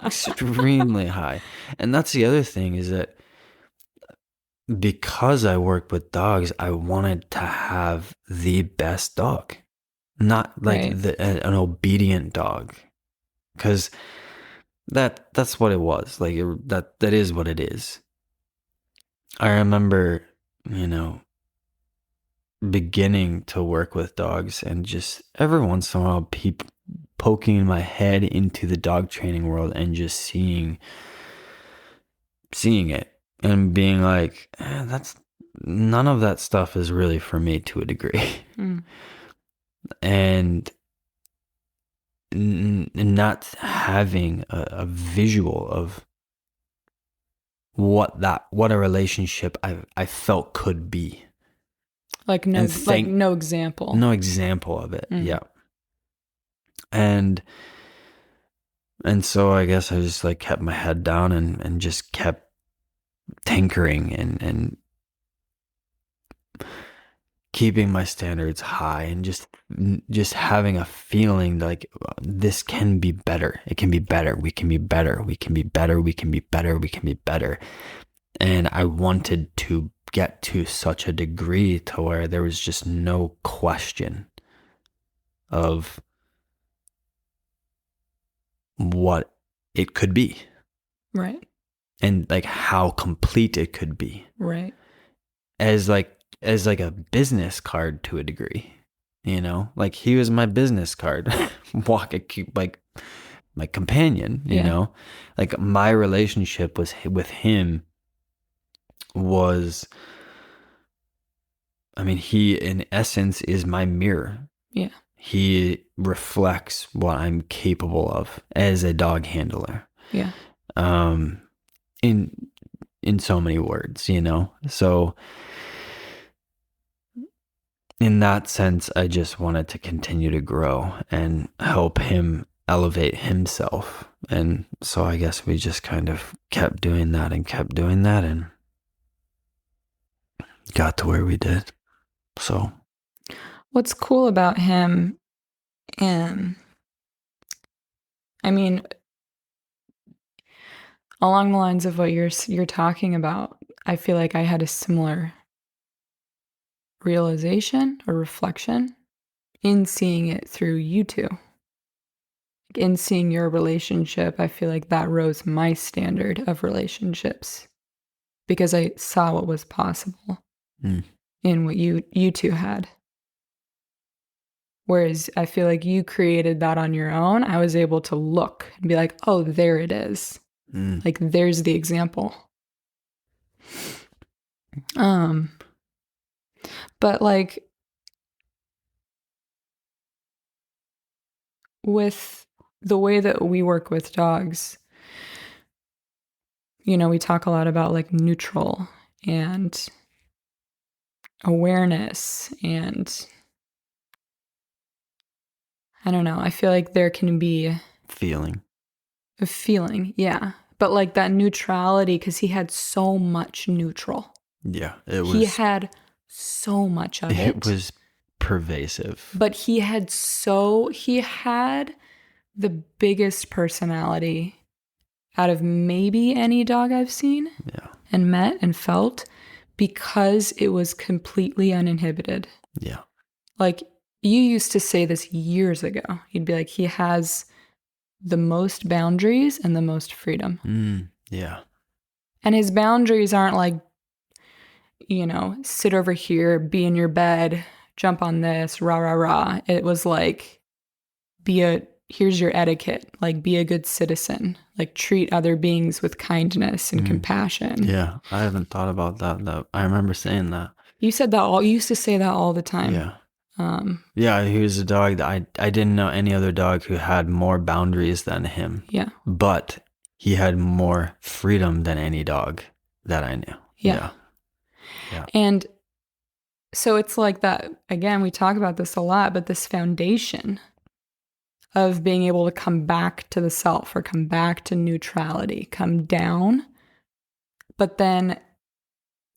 Extremely high. And that's the other thing, is that because I work with dogs, I wanted to have the best dog, not like an obedient dog, because that's what it was. Like that is what it is. I remember, beginning to work with dogs and just every once in a while poking my head into the dog training world and just seeing it and being like, that's none of that stuff is really for me to a degree. And not having a visual of what a relationship I felt could be. Like no example. No example of it. Yeah. And so I guess I just like kept my head down and just kept tinkering and keeping my standards high and just having a feeling like this can be better. It can be better. We can be better. We can be better. We can be better. We can be better. And I wanted to get to such a degree to where there was just no question of what it could be Right. and like how complete it could be Right. as like a business card to a degree, like he was my business card, like my companion, Yeah. like my relationship with him was, I mean, he in essence is my mirror. Yeah. He reflects what I'm capable of as a dog handler. Yeah. Um, in so many words, So in that sense, I just wanted to continue to grow and help him elevate himself. And so I guess we just kind of kept doing that and got to where we did. So What's cool about him, I mean, along the lines of what you're talking about, I feel like I had a similar realization or reflection in seeing it through you two. In seeing your relationship, I feel like that rose my standard of relationships because I saw what was possible in what you two had. Whereas I feel like you created that on your own. I was able to look and be like, oh, there it is. Like, there's the example. But like with the way that we work with dogs, we talk a lot about like neutral and awareness, and I don't know. I feel like there can be a feeling, yeah. But like that neutrality, because he had so much neutral. Yeah, he had so much of it. It was pervasive. But he had the biggest personality out of maybe any dog I've seen and met and felt, because it was completely uninhibited. Yeah. Like, you used to say this years ago. You'd be like, he has the most boundaries and the most freedom. Yeah. And his boundaries aren't like, sit over here, be in your bed, jump on this, rah, rah, rah. It was like, here's your etiquette, like be a good citizen, like treat other beings with kindness and compassion. Yeah, I haven't thought about that though. I remember saying that. You used to say that all the time. Yeah. Yeah, he was a dog that I didn't know any other dog who had more boundaries than him. Yeah. But he had more freedom than any dog that I knew. Yeah. And so it's like that, again, we talk about this a lot, but this foundation of being able to come back to the self or come back to neutrality, come down. But then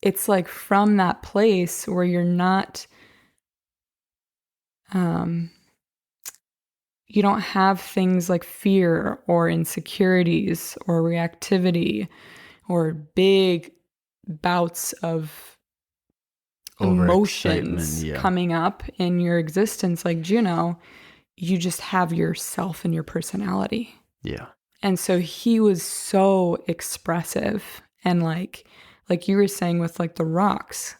it's like from that place where you're not, you don't have things like fear or insecurities or reactivity or big bouts of emotions coming up in your existence like Juno. You just have yourself and your personality. Yeah. And so he was so expressive, and like you were saying with like the rocks,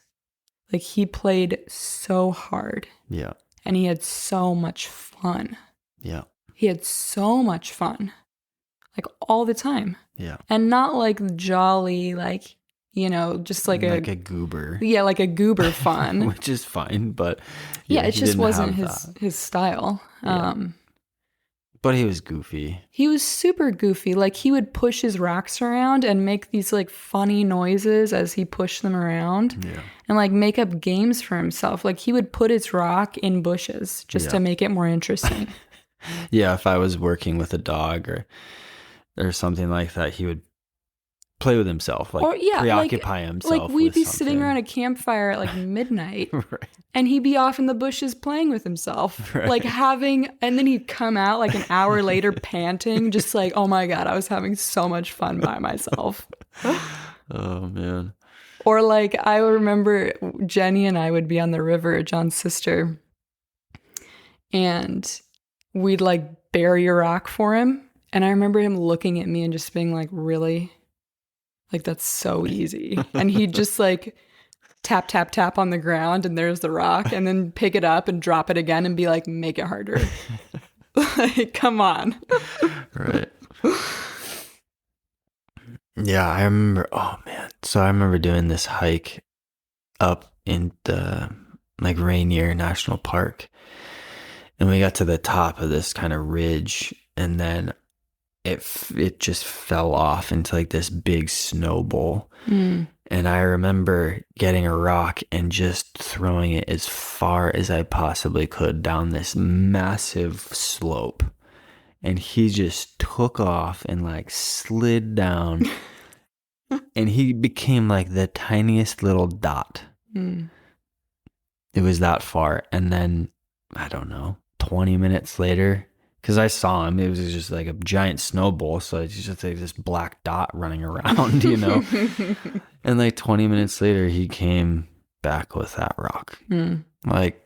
like he played so hard. Yeah. And he had so much fun. Yeah. He had so much fun. Like all the time. Yeah. And not like jolly, like, just like a goober. Yeah, like a goober fun. Which is fine, but it just wasn't his style. Yeah. But he was goofy. He was super goofy. Like he would push his rocks around and make these like funny noises as he pushed them around. Yeah. And like make up games for himself. Like he would put his rock in bushes just to make it more interesting. Yeah, if I was working with a dog or something like that, he would play with himself, like Or yeah, preoccupy like himself we'd with be sitting around something. a campfire at like midnight Right. and he'd be off in the bushes playing with himself. Like Right. having and then he'd come out like an hour later panting, just like, oh my God, I was having so much fun by myself. Oh man. Or like I remember Jenny and I would be on the river, John's sister, and we'd like bury a rock for him. And I remember him looking at me and just being like, really? Like, that's so easy. And he'd just like tap, tap, tap on the ground, and there's the rock, and then pick it up and drop it again and be like, make it harder. Like, come on. Right. Yeah, I remember. Oh man. So I remember doing this hike up in the like Rainier National Park, and we got to the top of this kind of ridge, and then it just fell off into like this big snow bowl. Mm. And I remember getting a rock and just throwing it as far as I possibly could down this massive slope. And he just took off and like slid down. And he became like the tiniest little dot. Mm. It was that far. And then, I don't know, 20 minutes later, because I saw him, it was just like a giant snowball. So it's just like this black dot running around, you know? And like 20 minutes later, he came back with that rock. Mm. Like,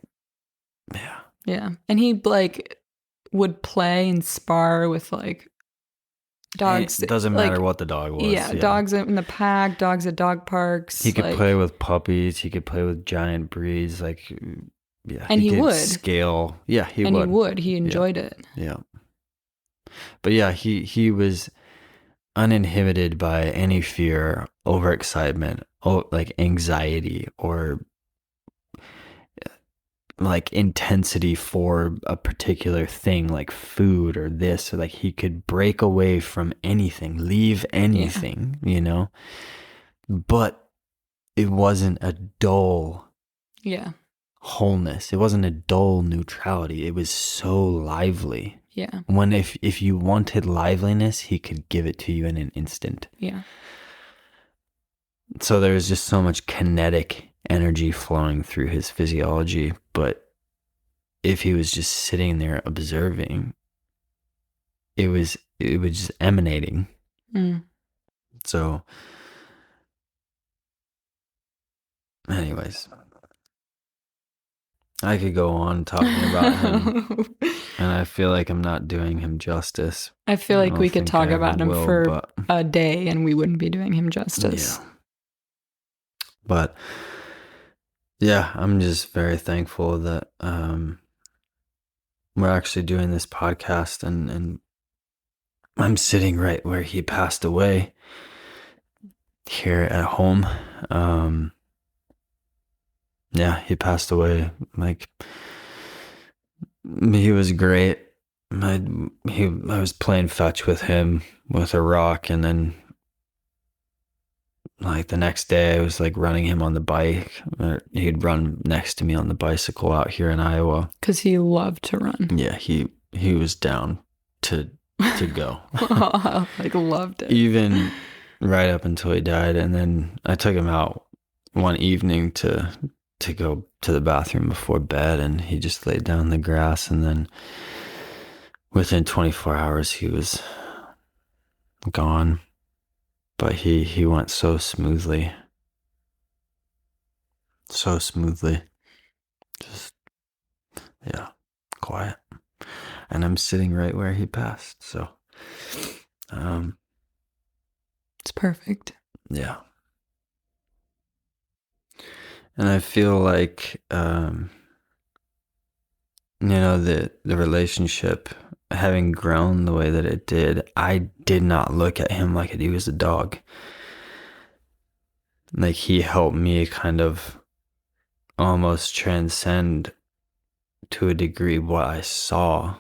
yeah. Yeah. And he like would play and spar with like dogs. It doesn't like, matter what the dog was. Yeah, dogs in the pack, dogs at dog parks. He could like, play with puppies. He could play with giant breeds. Like, yeah. And he could would. scale. Yeah, he and would. he would. He enjoyed it. Yeah. But yeah, he was uninhibited by any fear, overexcitement, like anxiety, or like intensity for a particular thing, like food or this, or like he could break away from anything, leave anything, you know? But it wasn't a dull wholeness. It wasn't a dull neutrality. It was so lively. Yeah. When if you wanted liveliness, he could give it to you in an instant. Yeah. So there was just so much kinetic energy flowing through his physiology. But if he was just sitting there observing, it was just emanating. Mm. So anyways, I could go on talking about him, and I feel like I'm not doing him justice. I feel like we could talk about him for but a day and we wouldn't be doing him justice. Yeah. But yeah, I'm just very thankful that we're actually doing this podcast, and I'm sitting right where he passed away here at home. Yeah, he passed away. Like, he was great. I was playing fetch with him with a rock, and then like the next day I was like running him on the bike. He'd run next to me on the bicycle out here in Iowa. Because he loved to run. Yeah, he was down to go. Like, loved it. Even right up until he died. And then I took him out one evening to go to the bathroom before bed, and he just laid down in the grass, and then within 24 hours he was gone. But he went so smoothly. So smoothly. Just, yeah, quiet. And I'm sitting right where he passed. So, it's perfect. Yeah. And I feel like, the relationship having grown the way that it did, I did not look at him like he was a dog. Like, he helped me kind of almost transcend to a degree what I saw.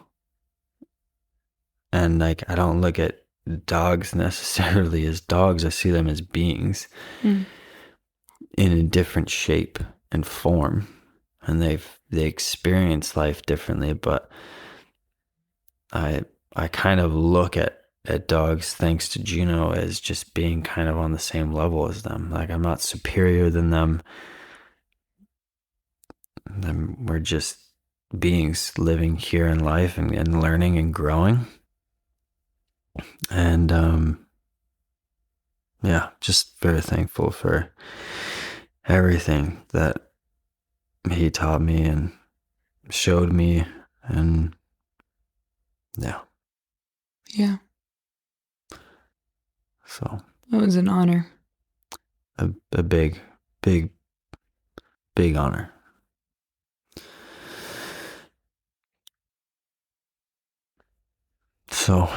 And like, I don't look at dogs necessarily as dogs. I see them as beings in a different shape and form. And they experience life differently, but I kind of look at at dogs thanks to Juno as just being kind of on the same level as them. Like I'm not superior than them. We're just beings living here in life and learning and growing. And yeah, just very thankful for everything that he taught me and showed me. And yeah, Yeah. so It was an honor. a big, big, big honor. So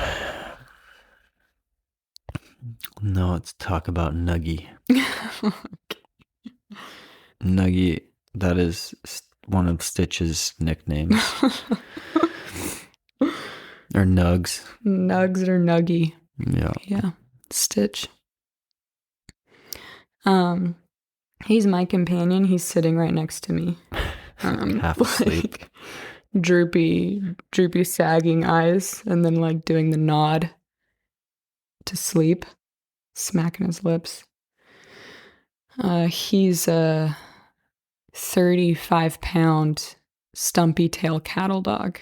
now let's talk about Nuggy. Nuggy, that is one of Stitch's nicknames. Or Nugs. Nugs or Nuggy. Yeah. Yeah. Stitch. He's my companion. He's sitting right next to me. Half asleep. Like, droopy, sagging eyes, and then like doing the nod to sleep, smacking his lips. He's a 35-pound stumpy tail cattle dog.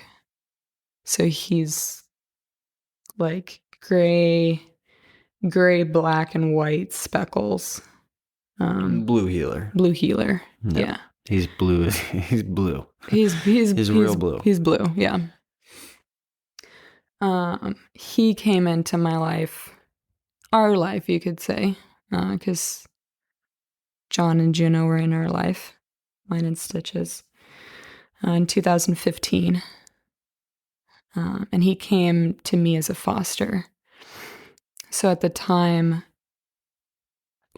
So he's like gray, black, and white speckles. Blue healer. Blue healer. No, Yeah. He's blue. He's blue. He's real blue. He's blue. Yeah. He came into my life, our life, you could say, because John and Juno were in our life, mine and Stitch's, in 2015. And he came to me as a foster. So at the time,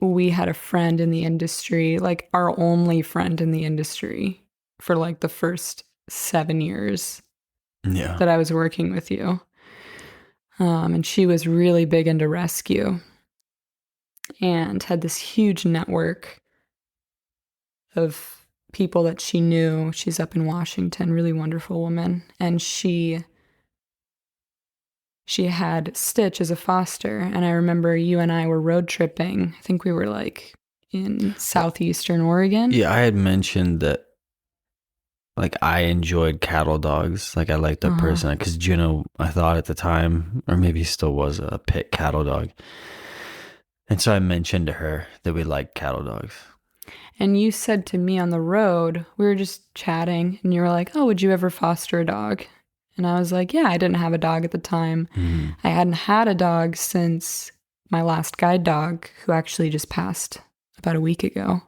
we had a friend in the industry, like our only friend in the industry for like the first 7 years that I was working with you. And she was really big into rescue and had this huge network of people that she knew. She's up in Washington, really wonderful woman. And she had Stitch as a foster. And I remember you and I were road tripping. I think we were like in southeastern Oregon. Yeah, I had mentioned that like I enjoyed cattle dogs. Like I liked that person because Juno, I thought at the time, or maybe he still was a pit cattle dog. And so I mentioned to her that we liked cattle dogs. And you said to me on the road, we were just chatting, and you were like, oh, would you ever foster a dog? And I was like, yeah, I didn't have a dog at the time. Mm-hmm. I hadn't had a dog since my last guide dog, who actually just passed about a week ago.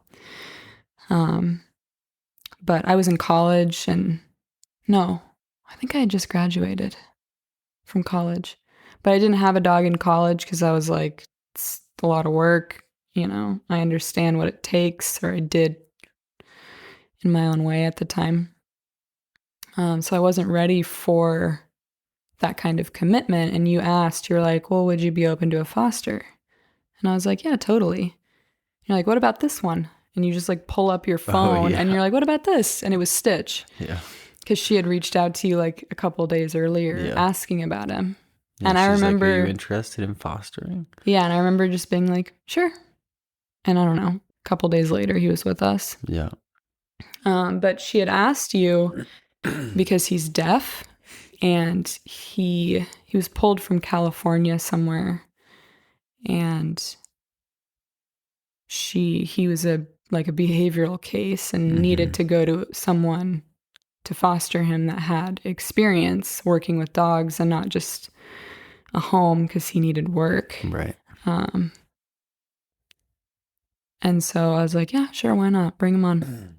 But I was in college, and no, I think I had just graduated from college. But I didn't have a dog in college because I was like, it's a lot of work. You know, I understand what it takes, or I did in my own way at the time. So I wasn't ready for that kind of commitment. And you asked, you're like, well, would you be open to a foster? And I was like, yeah, totally. You're like, what about this one? And you just like pull up your phone and you're like, what about this? And it was Stitch. Yeah. Because she had reached out to you like a couple of days earlier asking about him. Yeah, and I remember, like, are you interested in fostering? Yeah. And I remember just being like, sure. And I don't know, a couple of days later, he was with us. Yeah. But she had asked you because he's deaf, and he was pulled from California somewhere, and he was a behavioral case and needed to go to someone to foster him that had experience working with dogs and not just a home because he needed work. Right. And so I was like, yeah, sure, why not? Bring him on.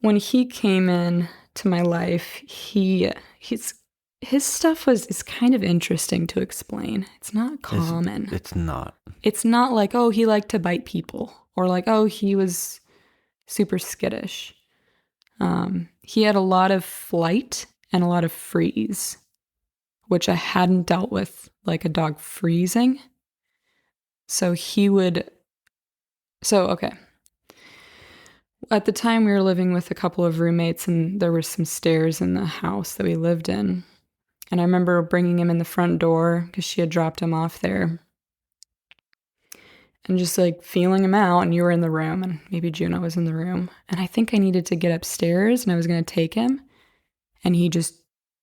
When he came in to my life, his stuff is kind of interesting to explain. It's not common. It's not. It's not like, oh, he liked to bite people, or like, oh, he was super skittish. He had a lot of flight and a lot of freeze, which I hadn't dealt with, like a dog freezing. Okay. At the time, we were living with a couple of roommates, and there were some stairs in the house that we lived in. And I remember bringing him in the front door because she had dropped him off there. And just like feeling him out, and you were in the room, and maybe Juno was in the room. And I think I needed to get upstairs, and I was going to take him. And he just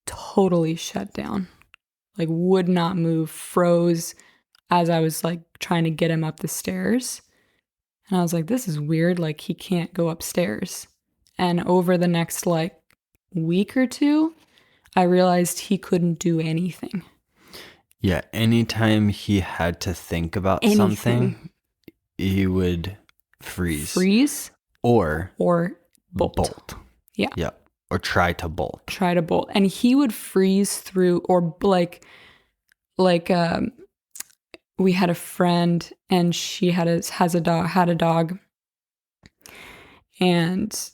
totally shut down, like would not move, froze as I was like trying to get him up the stairs. And I was like, this is weird. Like he can't go upstairs. And over the next like week or two, I realized he couldn't do anything. Yeah, anytime he had to think about something, he would freeze. Freeze? Or bolt. Yeah. Yeah. Or try to bolt. And he would freeze through, or like we had a friend, and she had a dog, and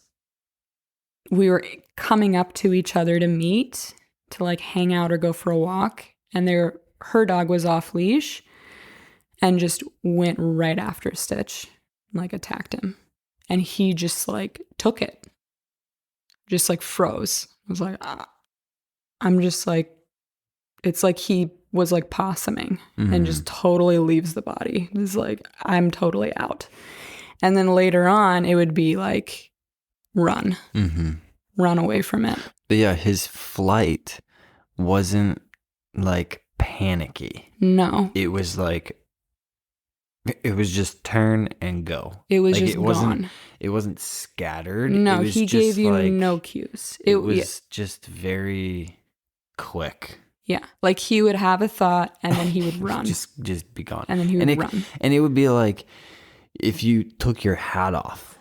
we were coming up to each other to meet, to like hang out or go for a walk, and her dog was off leash and just went right after Stitch, like attacked him. And he just like took it, just like froze. I was like, I'm just like, it's like he was like possuming and just totally leaves the body. It's like, I'm totally out. And then later on, it would be like, run away from it. But yeah, his flight wasn't like panicky. No. It was like, it was just turn and go. It was like, just gone. It wasn't scattered. No, it was he just gave you like, no cues. It was just very quick. Yeah, like he would have a thought and then he would run. just be gone. And then he would run. And it would be like if you took your hat off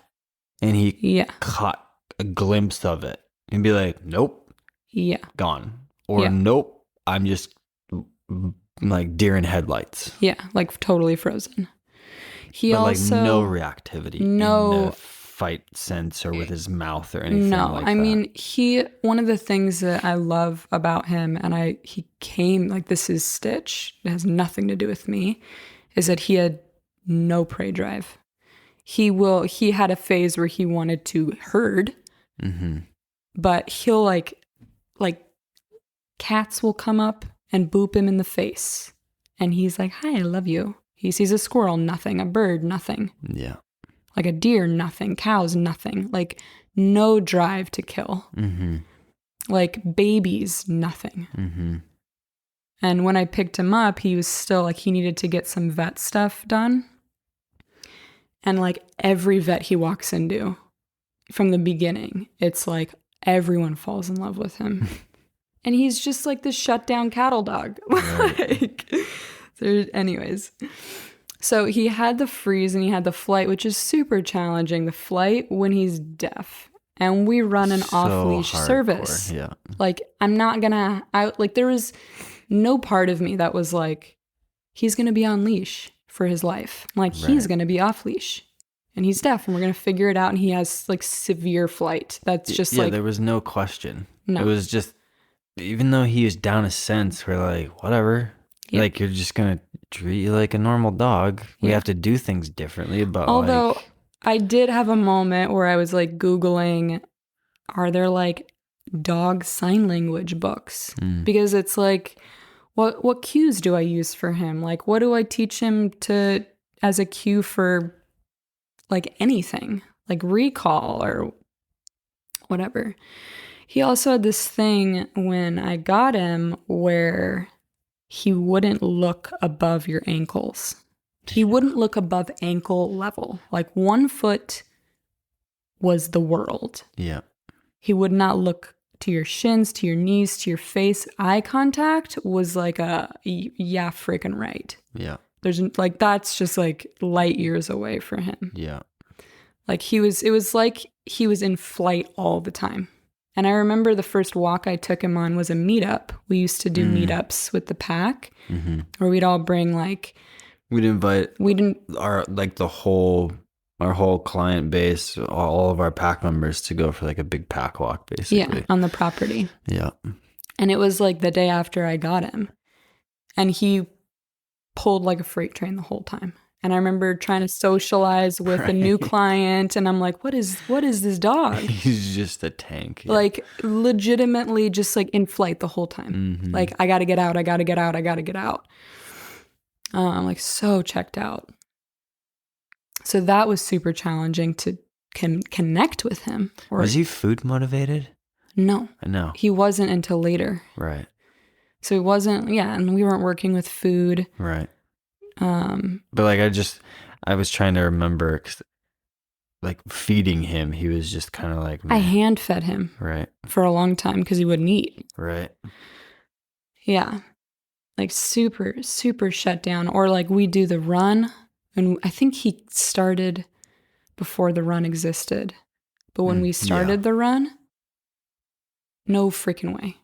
and he caught a glimpse of it and be like, nope. Yeah. Gone. Or nope, I'm just like deer in headlights. Yeah, like totally frozen. But also, like no reactivity in the fight sense or with his mouth or anything like that. I mean, one of the things that I love about him, and he came, like this is Stitch, it has nothing to do with me, is that he had no prey drive. He had a phase where he wanted to herd, but he'll like cats will come up and boop him in the face. And he's like, hi, I love you. He sees a squirrel, nothing. A bird, nothing. Yeah. Like a deer, nothing. Cows, nothing. Like no drive to kill. Like babies, nothing. And when I picked him up, he was still like, he needed to get some vet stuff done. And like every vet he walks into from the beginning, it's like everyone falls in love with him. And he's just like this shut down cattle dog. Like, anyways. So he had the freeze and he had the flight, which is super challenging. The flight when he's deaf. And we run an off-leash service. Yeah. Like, there was no part of me that was like, he's going to be on leash for his life. Like, he's going to be off leash. And he's deaf, and we're going to figure it out. And he has like severe flight. That's just like. Yeah, there was no question. No. It was just. Even though he was down a sense, we're like, whatever. Yep. Like, you're just going to treat you like a normal dog. We have to do things differently. But although I did have a moment where I was like Googling, are there like dog sign language books? Because it's like, what cues do I use for him? Like, what do I teach him as a cue for like anything? Like recall or whatever. He also had this thing when I got him where he wouldn't look above your ankles. He wouldn't look above ankle level. Like 1 foot was the world. Yeah. He would not look to your shins, to your knees, to your face. Eye contact was like yeah, freaking right. Yeah. There's like, that's just like light years away for him. Yeah. Like it was like he was in flight all the time. And I remember the first walk I took him on was a meetup. We used to do meetups with the pack where we'd all bring like. Our whole client base, all of our pack members to go for like a big pack walk, basically. Yeah, on the property. Yeah. And it was like the day after I got him. And he pulled like a freight train the whole time. And I remember trying to socialize with a new client, and I'm like, what is this dog? He's just a tank. Yeah. Like, legitimately just like in flight the whole time. Mm-hmm. Like, I gotta get out, I gotta get out, I gotta get out. I'm like so checked out. So that was super challenging to connect with him. Was he food motivated? No. No. He wasn't until later. Right. So he wasn't, and we weren't working with food. Right. But like I was trying to remember, 'cause, like feeding him, he was just kind of like, I hand fed him. Right. For a long time because he wouldn't eat. Right. Yeah. Like super, super shut down. Or like we do the run, and I think he started before the run existed. But when we started the run, no freaking way.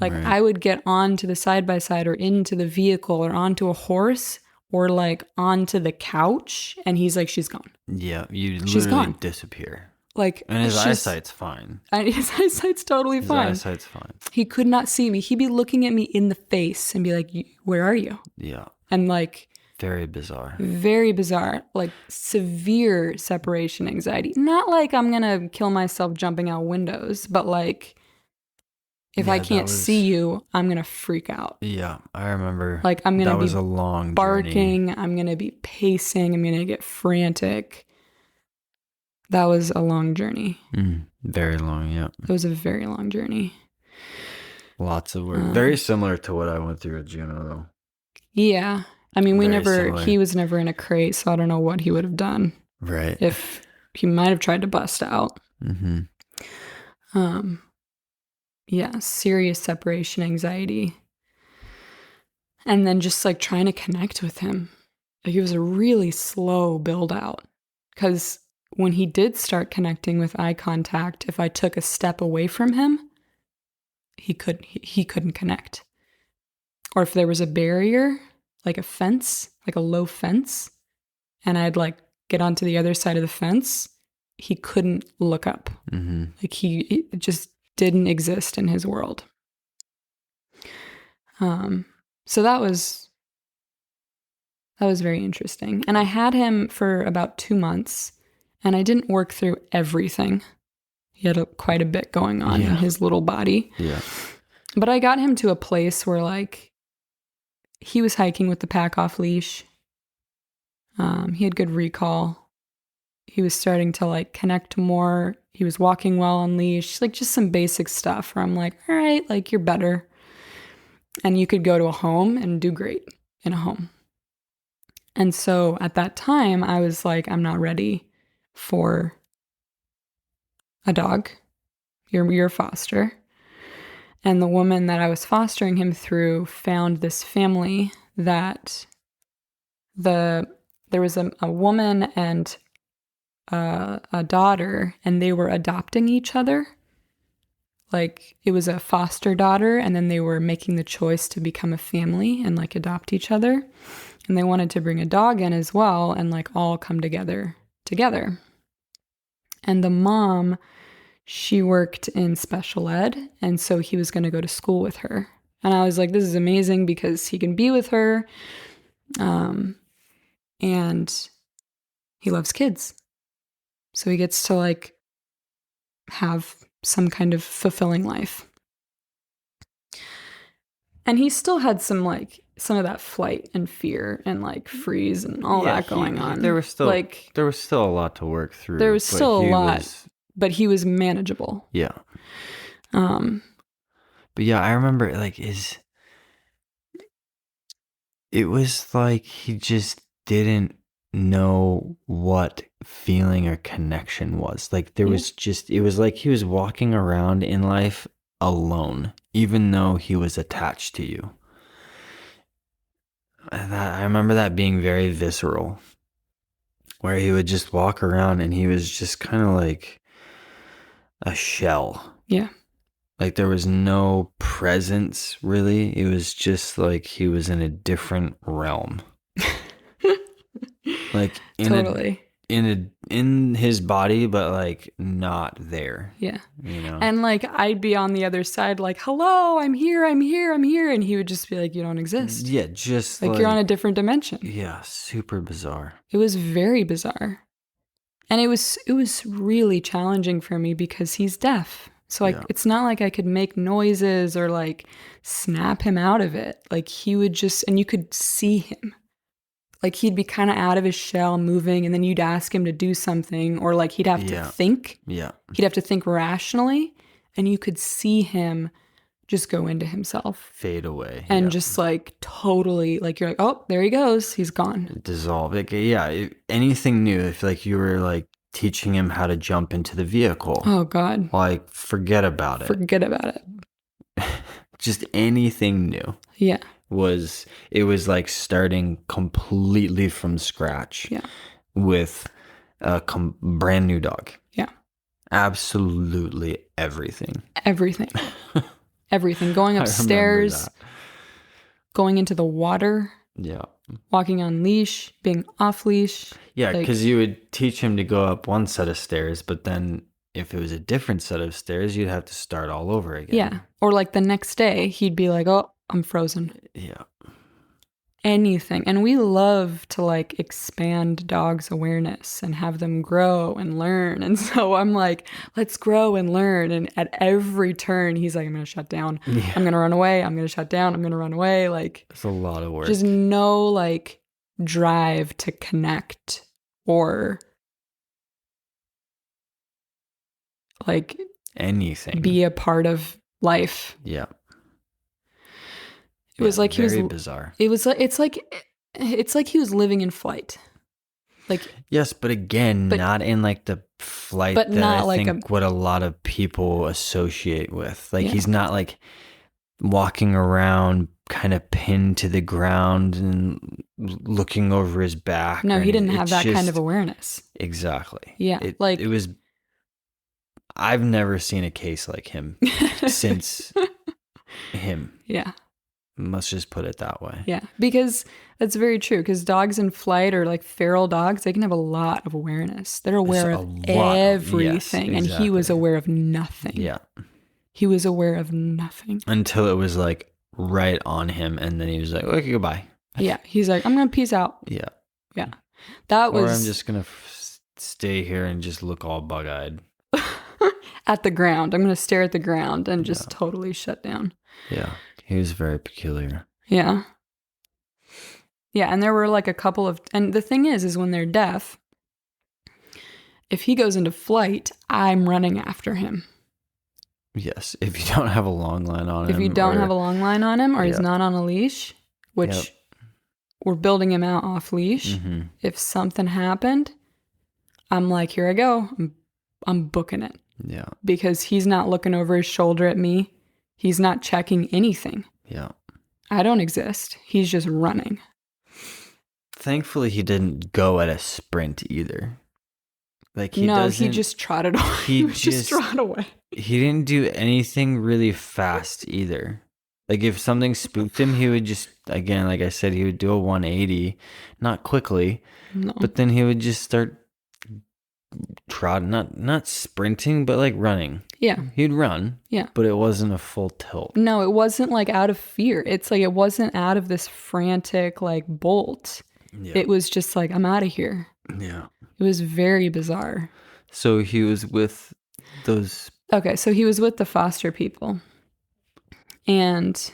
Like right. I would get onto the side-by-side or into the vehicle or onto a horse or like onto the couch, and he's like, she's gone. Yeah, you she's literally gone. Disappear. Like, and his eyesight's fine. His eyesight's totally fine. His eyesight's fine. He could not see me. He'd be looking at me in the face and be like, where are you? Yeah. And like, very bizarre. Very bizarre. Like severe separation anxiety. Not like I'm going to kill myself jumping out windows, but like if I can't see you, I'm going to freak out. Yeah, I remember. Like I'm going to be a long barking. journey. I'm going to be pacing. I'm going to get frantic. That was a long journey. Very long, yeah. It was a very long journey. Lots of work. Very similar to what I went through with Juno, though. Yeah. I mean, he was never in a crate, so I don't know what he would have done. Right. If he might have tried to bust out. Mm-hmm. Yeah, serious separation anxiety. And then just like trying to connect with him. Like it was a really slow build out. Because when he did start connecting with eye contact, if I took a step away from him, he couldn't connect. Or if there was a barrier, like a fence, like a low fence, and I'd like get onto the other side of the fence, he couldn't look up. Mm-hmm. Like it just didn't exist in his world. So that was very interesting. And I had him for about 2 months, and I didn't work through everything. He had quite a bit going on in his little body. Yeah. But I got him to a place where like he was hiking with the pack off leash. He had good recall. He was starting to like connect more. He was walking well on leash, like just some basic stuff where I'm like, all right, like you're better. And you could go to a home and do great in a home. And so at that time, I was like, I'm not ready for a dog. You're a foster. And the woman that I was fostering him through found this family that there was a woman and a daughter, and they were adopting each other. Like it was a foster daughter, and then they were making the choice to become a family and like adopt each other. And they wanted to bring a dog in as well and like all come together. And the mom, she worked in special ed, and so he was going to go to school with her. And I was like, this is amazing because he can be with her. And he loves kids. So he gets to like have some kind of fulfilling life. And he still had some of that flight and fear and like freeze and all that going on. There was still a lot to work through. There was still a lot, but he was manageable. Yeah. But yeah, I remember like it was like he just didn't know what feeling or connection was. Like there was it was like he was walking around in life alone, even though he was attached to you. I remember that being very visceral, where he would just walk around and he was just kind of like a shell. Yeah. Like there was no presence really. It was just like he was in a different realm. Like in totally. in in his body, but like not there, Yeah. you know? And like I'd be on the other side, like, hello, I'm here, I'm here, I'm here. And he would just be like, you don't exist. Yeah, just Like you're on a different dimension. yeah, super bizarre. It was very bizarre. And it was really challenging for me because he's deaf. So like it's not like I could make noises or like snap him out of it. Like he would just, and you could see him. Like he'd be kind of out of his shell moving, and then you'd ask him to do something, or like he'd have to think. Yeah. He'd have to think rationally, and you could see him just go into himself. Fade away. And just like totally, like you're like, oh, there he goes. He's gone. Dissolve. Like, yeah, anything new. If like you were like teaching him how to jump into the vehicle. Oh, God. Like, forget about it. Forget about it. Just anything new. Yeah. It was like starting completely from scratch. Yeah. With a brand new dog. Yeah. Absolutely everything. Everything. Everything. Going upstairs, going into the water. Yeah. Walking on leash, being off leash. Yeah, because you would teach him to go up one set of stairs, but then if it was a different set of stairs, you'd have to start all over again. Yeah. Or like the next day, he'd be like, oh, I'm frozen. Yeah. Anything. And we love to like expand dogs' awareness and have them grow and learn. And so I'm like, let's grow and learn. And at every turn, he's like, I'm going to shut down. Yeah. I'm going to run away. I'm going to shut down. I'm going to run away. Like, it's a lot of work. Just no like drive to connect or like anything. Be a part of life. Yeah. It was like he was very bizarre. It was like it's like he was living in flight. Like yes, but again, not in like the flight but that not I like think what a lot of people associate with. Like he's not like walking around kind of pinned to the ground and looking over his back. No, he didn't have that kind of awareness. Exactly. Yeah. It was I've never seen a case like him since him. Yeah. Let's just put it that way. Yeah, because that's very true. Because dogs in flight or like feral dogs, they can have a lot of awareness. They're aware of everything. Yes, exactly. And he was aware of nothing. Yeah. He was aware of nothing. Until it was like right on him. And then he was like, okay, goodbye. Yeah. He's like, I'm going to peace out. Yeah. Yeah. That was. Or I'm just going to stay here and just look all bug eyed. At the ground. I'm going to stare at the ground and just totally shut down. Yeah. He was very peculiar. Yeah. Yeah, and there were like a couple of, and the thing is when they're deaf, if he goes into flight, I'm running after him. Yes, if you don't have a long line on him. If you don't have a long line on him or he's not on a leash, which we're building him out off leash. Mm-hmm. If something happened, I'm like, here I go. I'm booking it. Yeah. Because he's not looking over his shoulder at me. He's not checking anything. Yeah. I don't exist. He's just running. Thankfully, he didn't go at a sprint either. Like he just trotted away. He just trotted away. He didn't do anything really fast either. Like if something spooked him, he would just, again, like I said, he would do a 180, not quickly, but then he would just start trotting, not sprinting, but like running. Yeah. He'd run. Yeah. But it wasn't a full tilt. No, it wasn't like out of fear. It's like it wasn't out of this frantic like bolt. Yeah. It was just like, I'm out of here. Yeah. It was very bizarre. So he was with those. Okay, so he was with the foster people. And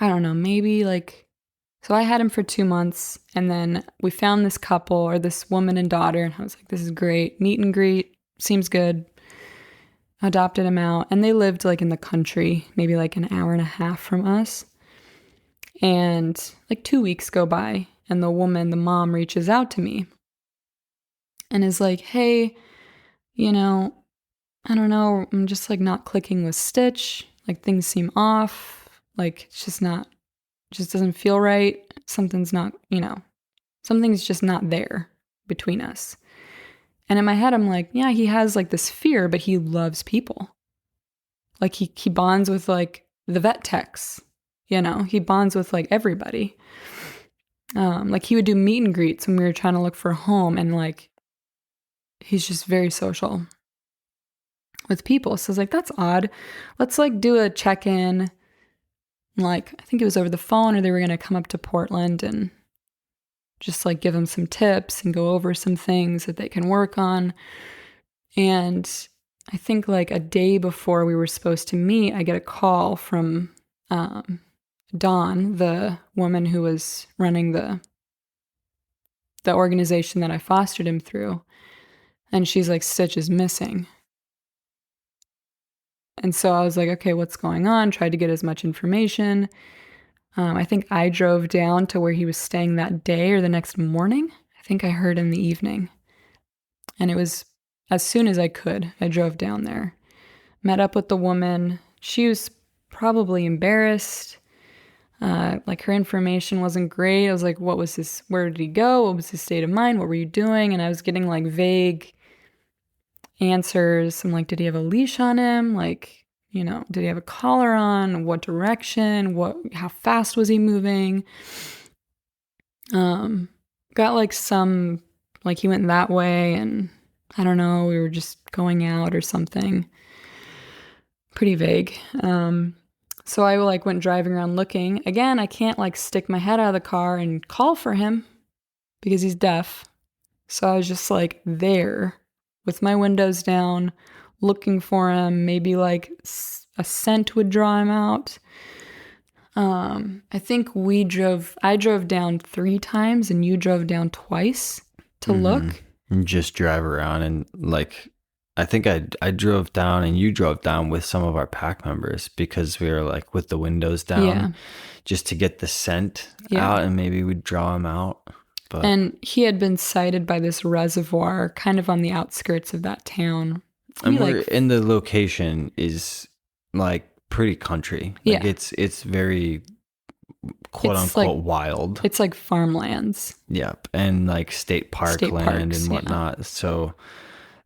I don't know, maybe like, so I had him for 2 months, and then we found this couple or this woman and daughter, and I was like, this is great. Meet and greet, seems good. Adopted him out, and they lived like in the country, maybe like an hour and a half from us. And like 2 weeks go by, and the mom reaches out to me and is like, hey, I don't know, I'm just like not clicking with Stitch. Like things seem off. Like it's just doesn't feel right. Something's just not there between us. And in my head, I'm like, yeah, he has like this fear, but he loves people. Like he bonds with like the vet techs, he bonds with like everybody. Like he would do meet and greets when we were trying to look for a home, and like he's just very social with people. So I was like, that's odd. Let's like do a check-in. Like I think it was over the phone, or they were gonna come up to Portland and just like give him some tips and go over some things that they can work on. And I think like a day before we were supposed to meet, I get a call from Dawn, the woman who was running the organization that I fostered him through. And she's like, Stitch is missing. And so I was like, okay, what's going on? Tried to get as much information. I think I drove down to where he was staying that day or the next morning. I think I heard in the evening. And it was as soon as I could, I drove down there. Met up with the woman. She was probably embarrassed. Like her information wasn't great. I was like, what was this? Where did he go? What was his state of mind? What were you doing? And I was getting like vague answers. I'm like, did he have a leash on him? Like, you know, did he have a collar on? What direction? How fast was he moving? Got like some, like he went that way, and I don't know, we were just going out or something. Pretty vague. So I like went driving around looking. Again, I can't like stick my head out of the car and call for him because he's deaf. So I was just like there with my windows down, looking for him. Maybe like a scent would draw him out. I think I drove down 3 times and you drove down twice to look. And just drive around, and like I think I drove down and you drove down with some of our pack members because we were like with the windows down just to get the scent out, and maybe we'd draw him out. But and he had been sighted by this reservoir kind of on the outskirts of that town. And we're in the location is like pretty country. Like it's very quote unquote wild. It's like farmlands. Yep. And like state park land and whatnot. Yeah. So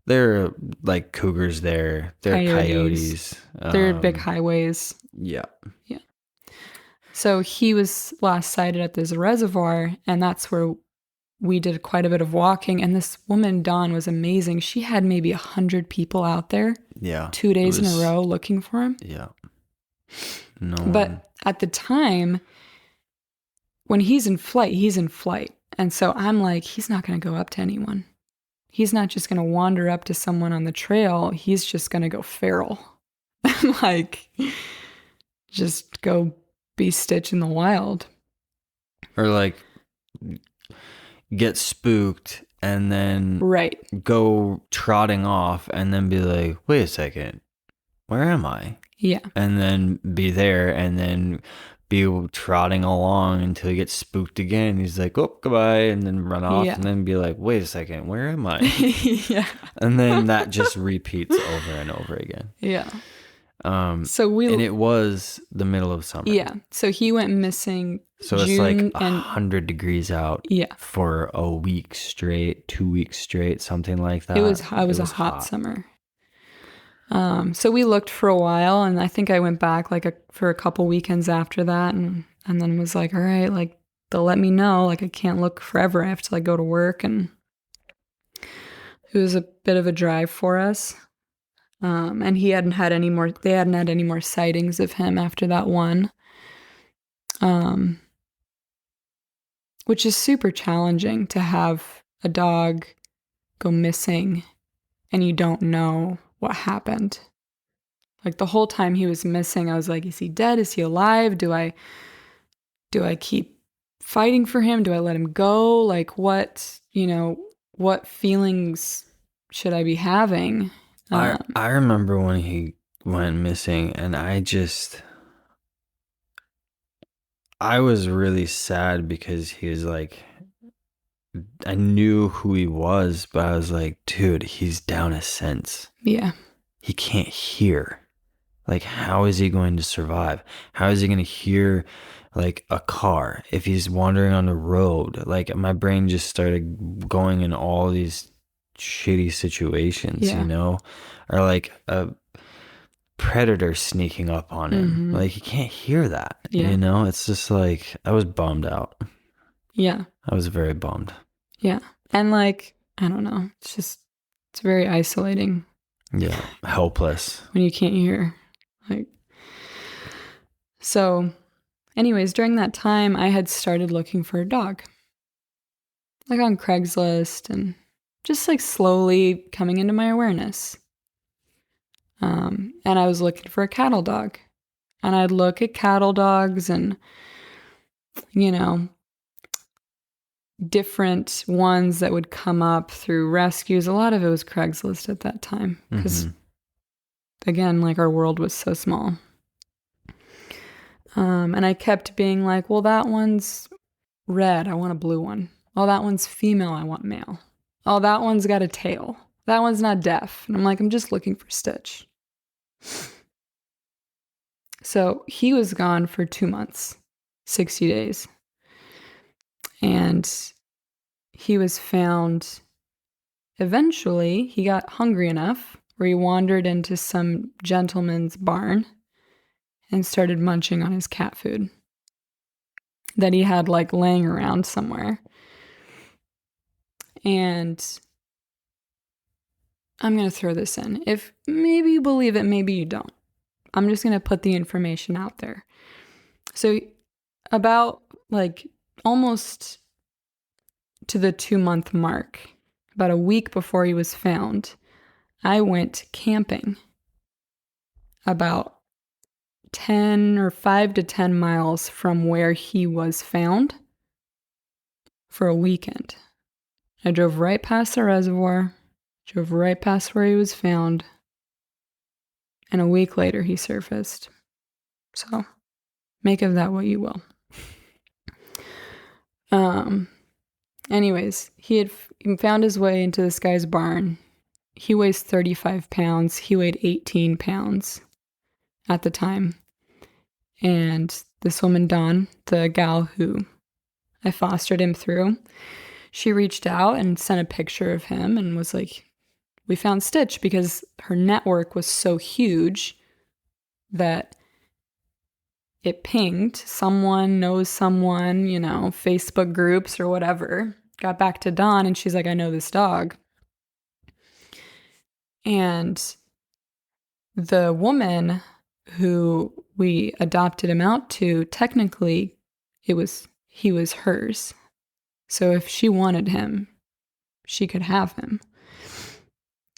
there are like cougars there. There are coyotes. There are big highways. Yeah. Yeah. So he was last sighted at this reservoir, and that's where we did quite a bit of walking. And this woman, Dawn, was amazing. She had maybe 100 people out there. Yeah. 2 days in a row looking for him. Yeah. But at the time, when he's in flight, he's in flight. And so I'm like, he's not going to go up to anyone. He's not just going to wander up to someone on the trail. He's just going to go feral. Like, just go be Stitch in the wild. Or like get spooked and then go trotting off and then be like, wait a second, where am I? Yeah. And then be there and then be trotting along until he gets spooked again. He's like, oh, goodbye, and then run off and then be like, wait a second, where am I? Yeah. And then that just repeats over and over again. Yeah. And it was the middle of summer. Yeah. So he went missing. So June, it's like 100 degrees out for a week straight, 2 weeks straight, something like that. It was a hot summer. So we looked for a while, and I think I went back for a couple weekends after that, and then was like, all right, like they'll let me know, like I can't look forever. I have to like go to work, and it was a bit of a drive for us. And they hadn't had any more sightings of him after that one. Which is super challenging to have a dog go missing and you don't know what happened. Like the whole time he was missing, I was like, is he dead? Is he alive? Do I keep fighting for him? Do I let him go? Like what feelings should I be having? I remember when he went missing, and I was really sad because he was like, I knew who he was, but I was like, dude, he's down a sense. Yeah. He can't hear. Like, how is he going to survive? How is he going to hear like a car if he's wandering on the road? Like my brain just started going in all these shitty situations, or like a predator sneaking up on him. Like he can't hear that, it's just like I was bummed out. Yeah. I was very bummed. Yeah. And like, I don't know. It's very isolating. Yeah. Helpless. When you can't hear. Like, so, anyways, during that time, I had started looking for a dog, like on Craigslist and just like slowly coming into my awareness. And I was looking for a cattle dog. And I'd look at cattle dogs and, you know, different ones that would come up through rescues. A lot of it was Craigslist at that time because, again, like our world was so small. And I kept being like, well, that one's red. I want a blue one. Oh, that one's female. I want male. Oh, that one's got a tail. That one's not deaf. And I'm like, I'm just looking for Stitch. So he was gone for 2 months, 60 days. And he was found, eventually, he got hungry enough where he wandered into some gentleman's barn and started munching on his cat food that he had like laying around somewhere. And I'm going to throw this in. If maybe you believe it, maybe you don't. I'm just going to put the information out there. So about like almost to the 2-month mark, about a week before he was found, I went camping about 10 or 5 to 10 miles from where he was found for a weekend. I drove right past the reservoir, drove right past where he was found, and a week later he surfaced. So make of that what you will. Anyways, he found his way into this guy's barn. He weighs 35 pounds. He weighed 18 pounds at the time. And this woman, Dawn, the gal who I fostered him through, she reached out and sent a picture of him and was like, we found Stitch, because her network was so huge that it pinged. Someone knows someone, you know, Facebook groups or whatever. Got back to Dawn and she's like, I know this dog. And the woman who we adopted him out to, technically, he was hers. So if she wanted him, she could have him.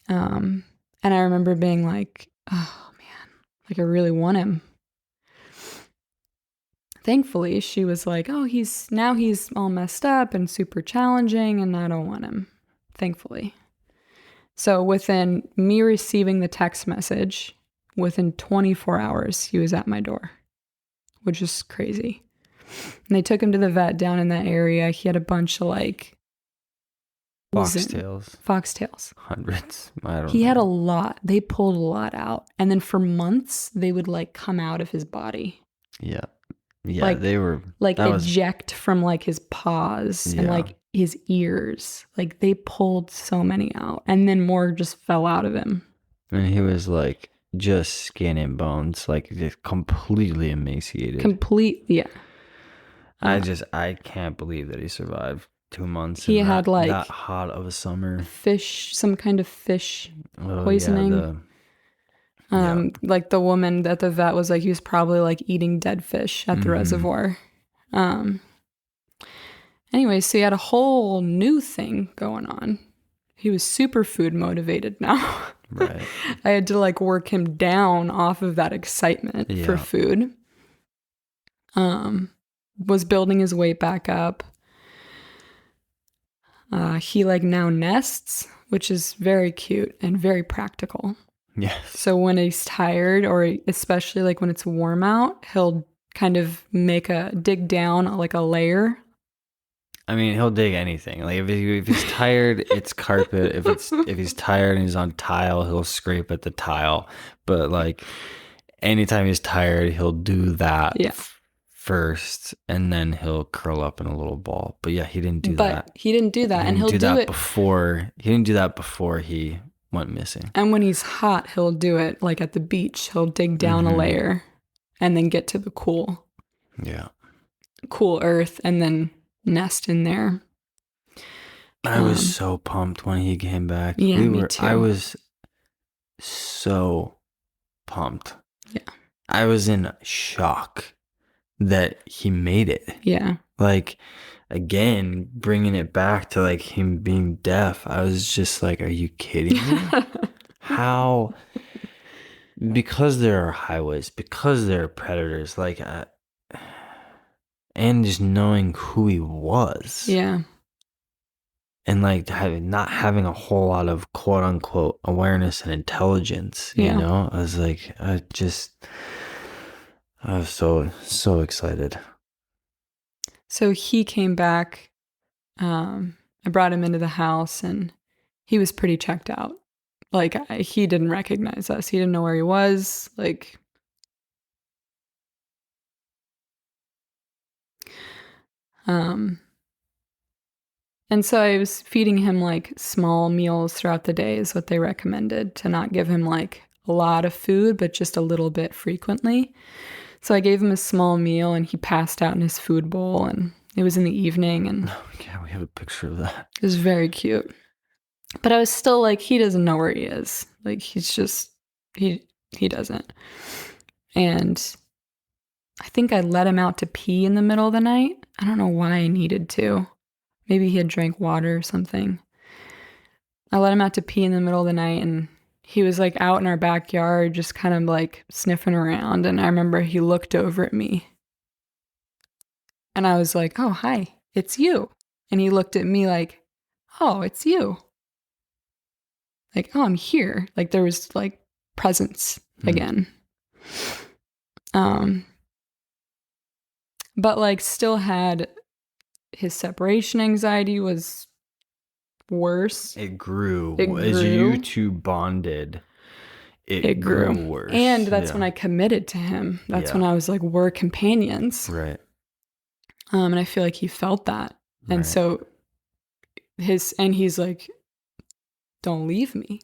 And I remember being like, oh man, like I really want him. Thankfully, she was like, oh, he's all messed up and super challenging and I don't want him. Thankfully. So within me receiving the text message, within 24 hours, he was at my door, which is crazy. And they took him to the vet down in that area. He had a bunch of like foxtails. Hundreds. I don't know. He had a lot. They pulled a lot out. And then for months, they would like come out of his body. Yeah. Yeah, like, they were like eject from like his paws and like his ears. Like they pulled so many out, and then more just fell out of him. And he was like just skin and bones, like just completely emaciated. Yeah. I can't believe that he survived 2 months. He had like that hot of a summer. Some kind of fish poisoning. Like the woman at the vet was like, he was probably like eating dead fish at the reservoir. Anyway, so he had a whole new thing going on. He was super food motivated now. Right. I had to like work him down off of that excitement for food. Was building his weight back up. He like now nests, which is very cute and very practical. Yes. So when he's tired, or especially like when it's warm out, he'll kind of dig down like a layer. I mean, he'll dig anything. Like if he's tired, it's carpet. If he's tired and he's on tile, he'll scrape at the tile. But like anytime he's tired, he'll do that first, and then he'll curl up in a little ball. But yeah, he didn't do that. He didn't do that, and he'll do it before. He didn't do that before he went missing. And when he's hot, he'll do it like at the beach. He'll dig down a layer and then get to the cool earth and then nest in there. I was so pumped when he came back. Yeah, me too. I was so pumped. Yeah. I was in shock that he made it. Yeah. Like, again, bringing it back to like him being deaf, I was just like, are you kidding me? How? Because there are highways, because there are predators, like, and just knowing who he was. Yeah. And like not having a whole lot of quote unquote awareness and intelligence, you know? I was like, I was so excited. So he came back. I brought him into the house and he was pretty checked out. Like, he didn't recognize us. He didn't know where he was. Like, and so I was feeding him like small meals throughout the day is what they recommended, to not give him like a lot of food, but just a little bit frequently. So I gave him a small meal and he passed out in his food bowl, and it was in the evening, and yeah, we have a picture of that. It was very cute. But I was still like, he doesn't know where he is. Like, he's just, he doesn't. And I think I let him out to pee in the middle of the night. I don't know why I needed to. Maybe he had drank water or something. I let him out to pee in the middle of the night, and he was like out in our backyard just kind of like sniffing around. And I remember he looked over at me. And I was like, oh, hi, it's you. And he looked at me like, oh, it's you. Like, oh, I'm here. Like, there was like presence again. But like still had his separation anxiety was worse. It grew. As you two bonded, it grew worse. And that's when I committed to him. That's when I was like, we're companions. Right. And I feel like he felt that. And so he's like, don't leave me.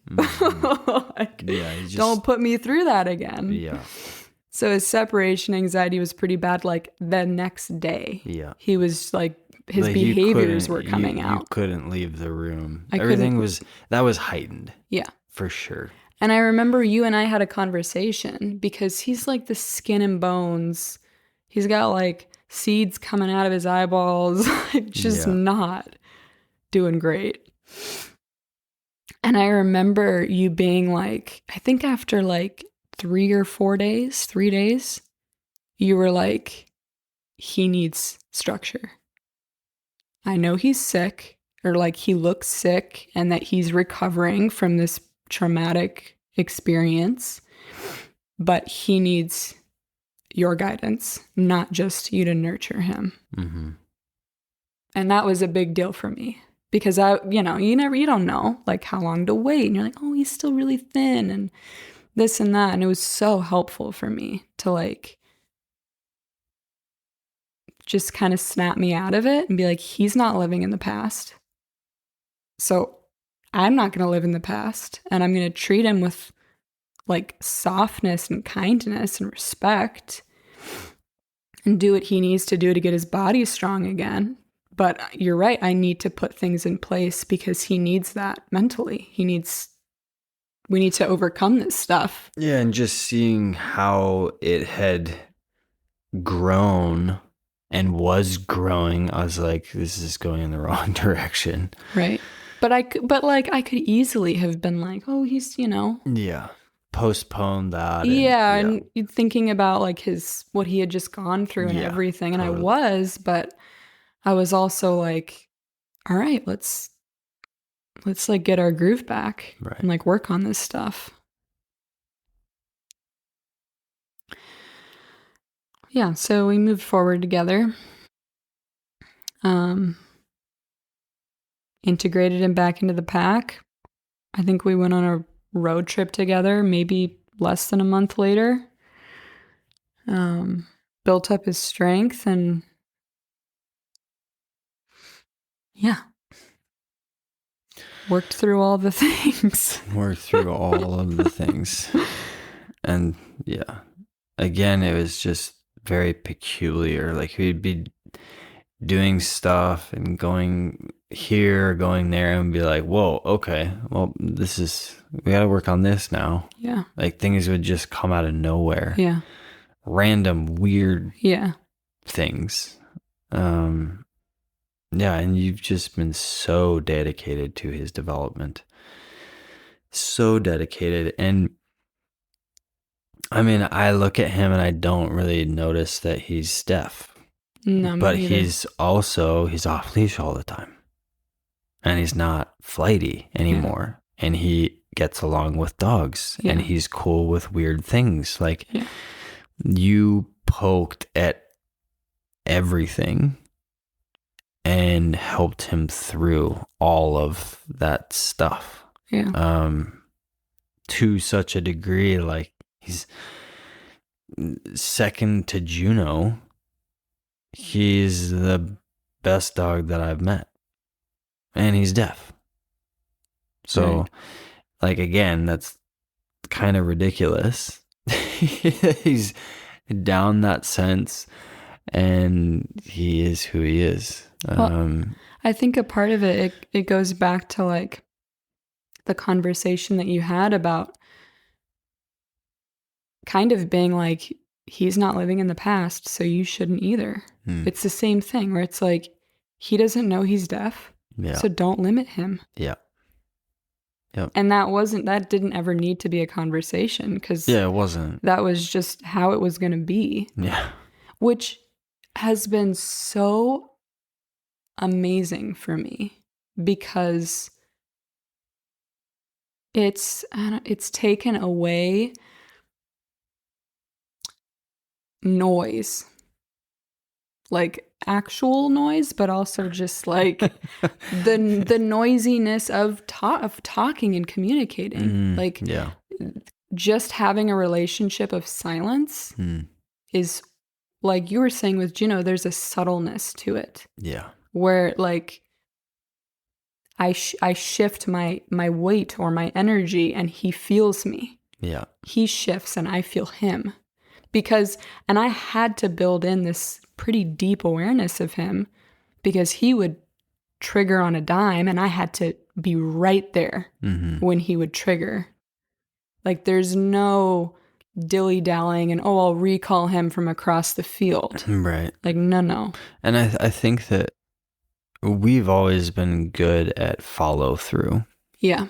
Like, don't put me through that again. Yeah. So his separation anxiety was pretty bad. Like the next day, he was like, his behaviors were coming out. You couldn't leave the room. Everything was heightened. Yeah. For sure. And I remember you and I had a conversation because he's like the skin and bones. He's got like seeds coming out of his eyeballs. Just not doing great. And I remember you being like, I think after like 3 days, you were like, he needs structure. I know he's sick, or like he looks sick, and that he's recovering from this traumatic experience, but he needs your guidance, not just you to nurture him. Mm-hmm. And that was a big deal for me. Because you don't know like how long to wait. And you're like, oh, he's still really thin and this and that. And it was so helpful for me to like just kind of snap me out of it and be like, he's not living in the past. So I'm not going to live in the past. And I'm going to treat him with like softness and kindness and respect and do what he needs to do to get his body strong again. But you're right. I need to put things in place because he needs that mentally. We need to overcome this stuff. Yeah. And just seeing how it had grown and was growing, I was like, this is going in the wrong direction. Right. But I could easily have been like, oh, he's, Yeah. Postpone that. And thinking about like what he had just gone through and everything. And totally. I was, but I was also like, all right, let's like get our groove back and like work on this stuff. Yeah, so we moved forward together. Integrated him back into the pack. I think we went on a road trip together, maybe less than a month later. Built up his strength and worked through all the things. And again, it was just very peculiar. Like doing stuff and going here, going there, and be like, whoa, okay, well, we got to work on this now. Yeah. Like things would just come out of nowhere. Yeah. Random, weird Yeah. things. Yeah, and you've just been so dedicated to his development. So dedicated. And I mean, I look at him and I don't really notice that he's deaf. No, me But neither. he's off leash all the time. And he's not flighty anymore. Yeah. And he gets along with dogs. Yeah. And he's cool with weird things. Like you poked at everything and helped him through all of that stuff. Yeah. To such a degree, like he's second to Juno. He's the best dog that I've met. And he's deaf. So, like, again, that's kind of ridiculous. He's down that sense, and he is who he is. Well, I think a part of it goes back to, like, the conversation that you had about kind of being like, he's not living in the past, so you shouldn't either. It's the same thing where it's like, he doesn't know he's deaf, so don't limit him. Yeah. Yep. And that didn't ever need to be a conversation because it wasn't. That was just how it was going to be. Yeah. Which has been so amazing for me because it's taken away noise, like actual noise, but also just like the noisiness of talking and communicating. Like just having a relationship of silence is, like you were saying with Juno, there's a subtleness to it. Yeah. Where like I shift my weight or my energy and he feels me. Yeah. He shifts and I feel him. And I had to build in this pretty deep awareness of him because he would trigger on a dime and I had to be right there when he would trigger. Like there's no dilly-dallying and, I'll recall him from across the field. Right. Like, no. And I think that we've always been good at follow through. Yeah.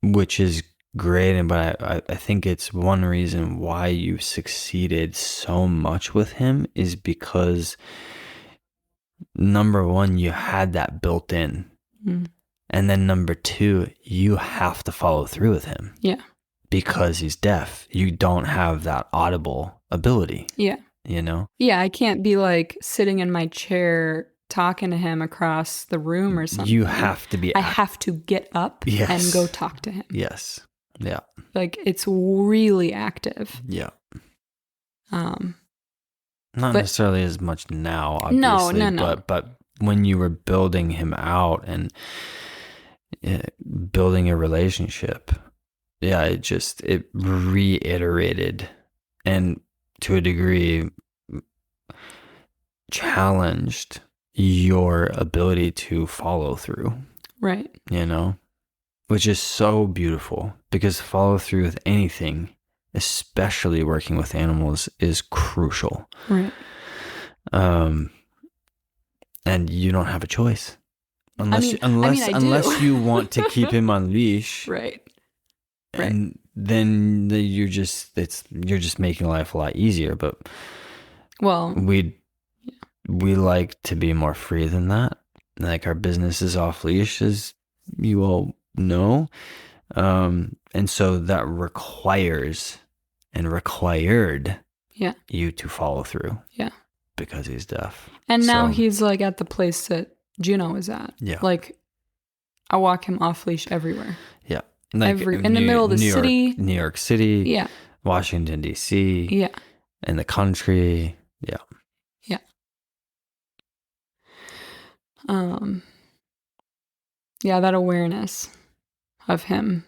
Which is great, but I think it's one reason why you succeeded so much with him is because number one, you had that built in. And then number two, you have to follow through with him. Yeah. Because he's deaf. You don't have that audible ability. Yeah. You know? Yeah, I can't be like sitting in my chair talking to him across the room or something. You have to be. I have to get up and go talk to him. Yes. Yeah. Like it's really active. Yeah. Not necessarily as much now, obviously. No. But when you were building him out and building a relationship, it reiterated and to a degree challenged your ability to follow through. Right. You know, which is so beautiful because follow through with anything, especially working with animals, is crucial. Right. And you don't have a choice unless you want to keep him on leash. Right. And then you're just making life a lot easier. But we like to be more free than that. Like our business is off leash, as you all know. And so that required you to follow through. Yeah. Because he's deaf. And now he's like at the place that Juno is at. Yeah. Like I walk him off leash everywhere. Yeah. Like in the middle of the city. New York City. Yeah. Washington, D.C. Yeah. In the country. Yeah. Yeah. Yeah, that awareness of him,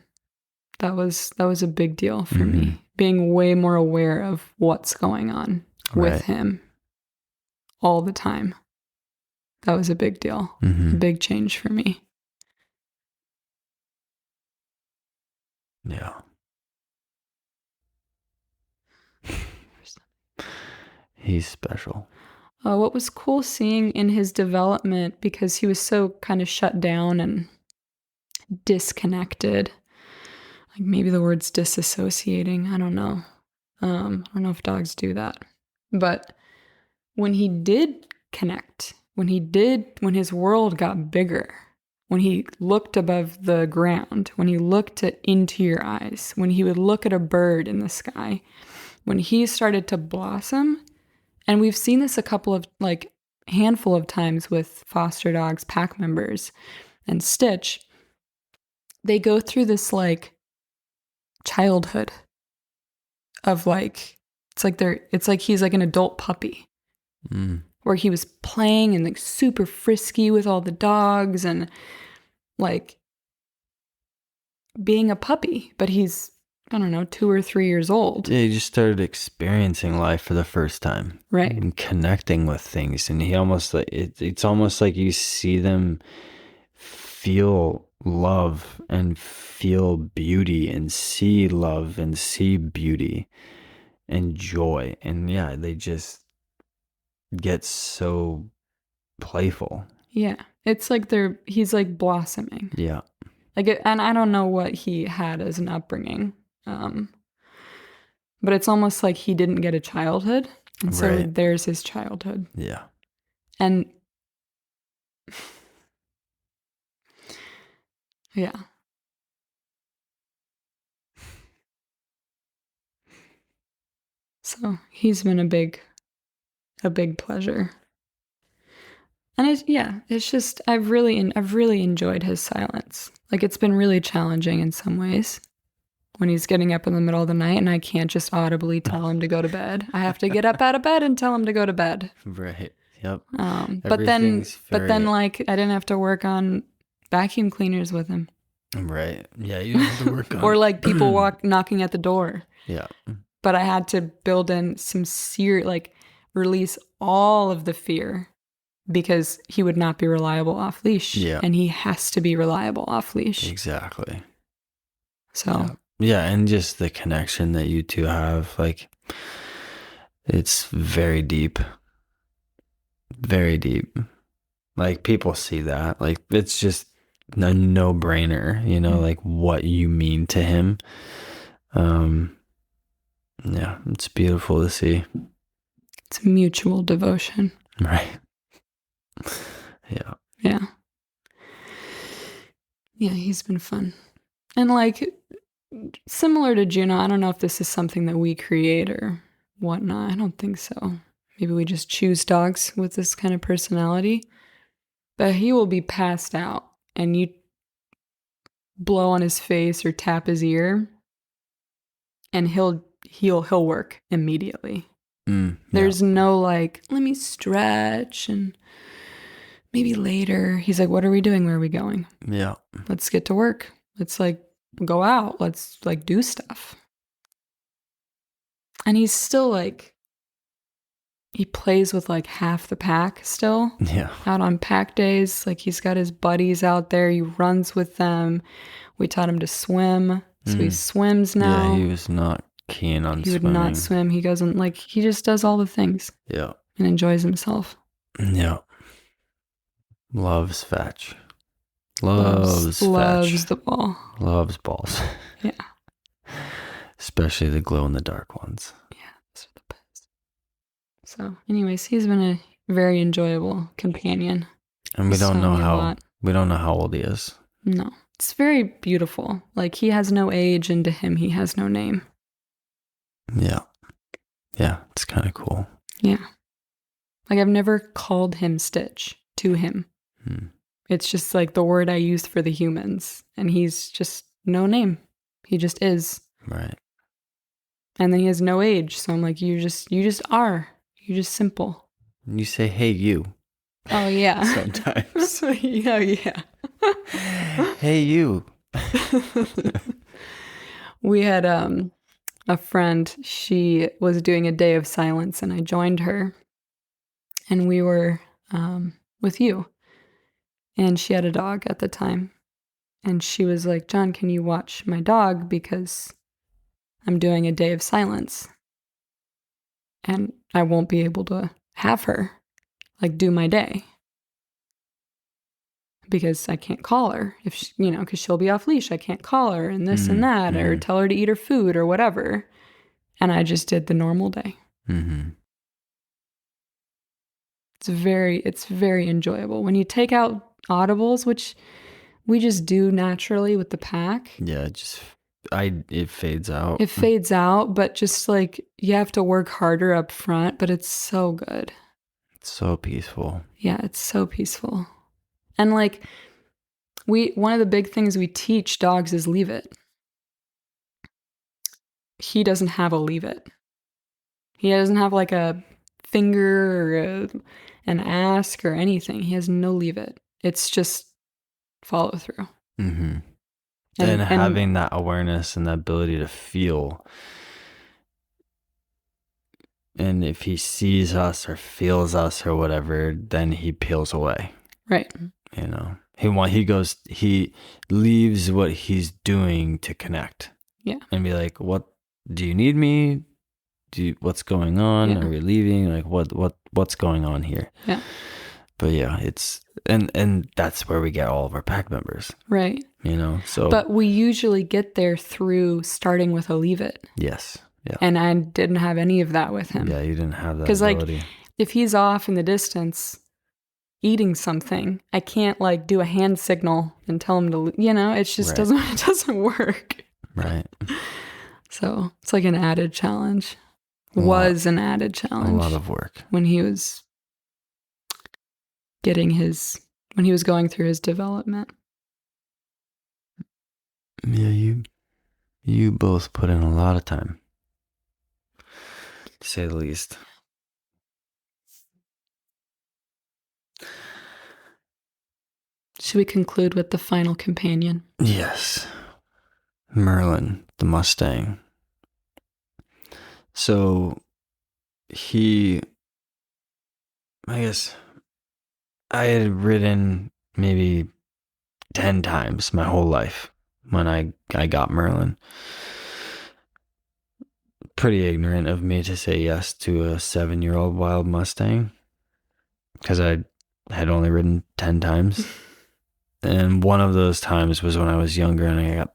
that was a big deal for me. Being way more aware of what's going on with him. all the time. That was a big deal. A big change for me. Yeah. He's special. What was cool seeing in his development, because he was so kind of shut down and disconnected. Like maybe the word's disassociating. I don't know. I don't know if dogs do that. But when he did connect, when his world got bigger, when he looked above the ground, when he looked into your eyes, when he would look at a bird in the sky, when he started to blossom, and we've seen this a couple of, like, handful of times with foster dogs, pack members, and Stitch, they go through this, like, childhood of, like, it's like he's like an adult puppy. Where he was playing and like super frisky with all the dogs and like being a puppy, but he's, I don't know, 2 or 3 years old. Yeah, he just started experiencing life for the first time. Right. And connecting with things. And he almost like, it's almost like you see them feel love and feel beauty and see love and see beauty and joy. And yeah, they just get so playful. Yeah. It's like he's like blossoming. Yeah. Like, and I don't know what he had as an upbringing. But it's almost like he didn't get a childhood. And so Right. there's his childhood. Yeah. And yeah. So he's been a big pleasure. And it's just, I've really enjoyed his silence. Like, it's been really challenging in some ways when he's getting up in the middle of the night and I can't just audibly tell him to go to bed. I have to get up out of bed and tell him to go to bed. Right. Yep. But then like I didn't have to work on vacuum cleaners with him. Right. Yeah, you have to work on Or like people knocking at the door. Yeah. But I had to build in some release all of the fear, because he would not be reliable off leash. Yeah. And he has to be reliable off leash. Exactly. So yeah, and just the connection that you two have, like, it's very deep. Very deep. Like, people see that. Like, it's just a no-brainer, you know, like what you mean to him. Yeah, it's beautiful to see. It's mutual devotion. Right. Yeah. Yeah. Yeah, he's been fun. And like, similar to Juno, I don't know if this is something that we create or whatnot. I don't think so. Maybe we just choose dogs with this kind of personality. But he will be passed out and you blow on his face or tap his ear and he'll work immediately. There's no like, let me stretch and maybe later. He's like, what are we doing? Where are we going? Yeah. Let's get to work. Let's like go out. Let's like do stuff. And he's still like, he plays with like half the pack still. Yeah. Out on pack days. Like, he's got his buddies out there. He runs with them. We taught him to swim. So he swims now. Yeah, he was not keen on He swimming. would not swim. He doesn't like, he just does all the things. Yeah. And enjoys himself. Yeah. Loves fetch. Loves fetch. Loves the ball. Loves balls. Yeah. Especially the glow-in-the-dark ones. Yeah, those are the best. So, anyways, he's been a very enjoyable companion. And we don't know how old he is. No. It's very beautiful. Like, he has no age, and to him, he has no name. Yeah. Yeah, it's kind of cool. Yeah. Like, I've never called him Stitch to him. It's just like the word I use for the humans. And he's just no name. He just is. Right. And then he has no age. So I'm like, you just are. You're just simple. You say, hey, you. Oh, yeah. Sometimes. yeah. Hey, you. We had a friend. She was doing a day of silence and I joined her. and we were with you, and she had a dog at the time, and she was like, John, can you watch my dog because I'm doing a day of silence and I won't be able to have her like do my day because I can't call her if she, because she'll be off leash. I can't call her and this and that, or tell her to eat her food or whatever. And I just did the normal day. Mm-hmm. It's very enjoyable when you take out audibles, which we just do naturally with the pack. Yeah, it fades out. It fades out, but just like you have to work harder up front, but it's so good. It's so peaceful. Yeah, it's so peaceful. And like one of the big things we teach dogs is leave it. He doesn't have a leave it. He doesn't have like a finger or an ask or anything. He has no leave it. It's just follow through. Mm-hmm. And having that awareness and the ability to feel. And if he sees us or feels us or whatever, then he peels away. Right. He leaves what he's doing to connect. Yeah. And be like, what do you need me? What's going on? Yeah. Are we leaving? Like what's going on here? Yeah. But yeah, it's and that's where we get all of our pack members. Right. So but we usually get there through starting with a leave it. Yes. Yeah. And I didn't have any of that with him. Yeah, you didn't have that because ability. Like if he's off in the distance eating something, I can't like do a hand signal and tell him to, it just right. it doesn't work. Right. So it's like an added challenge. An added challenge. A lot of work. When he was going through his development. Yeah, you both put in a lot of time, to say the least. Should we conclude with the final companion? Yes. Merlin, the Mustang. So I guess I had ridden maybe 10 times my whole life when I got Merlin. Pretty ignorant of me to say yes to a 7-year-old wild Mustang because I had only ridden 10 times. And one of those times was when I was younger and I got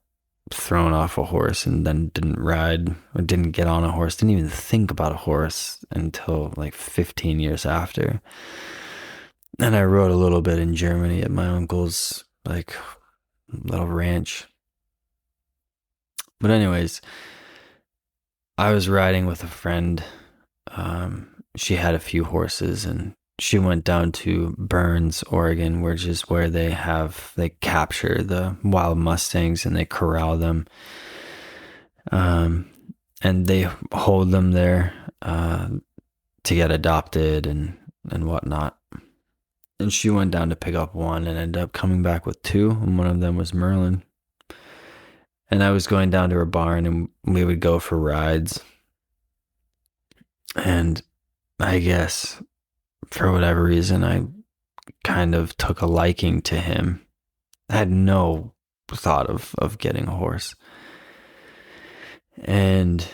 thrown off a horse and then didn't ride or didn't get on a horse, didn't even think about a horse until like 15 years after. And I rode a little bit in Germany at my uncle's like little ranch. But anyways, I was riding with a friend. She had a few horses and she went down to Burns, Oregon, which is where they capture the wild Mustangs and they corral them. And they hold them there to get adopted and whatnot. And she went down to pick up one and ended up coming back with two. And one of them was Merlin. And I was going down to her barn and we would go for rides. And I guess for whatever reason, I kind of took a liking to him. I had no thought of getting a horse. And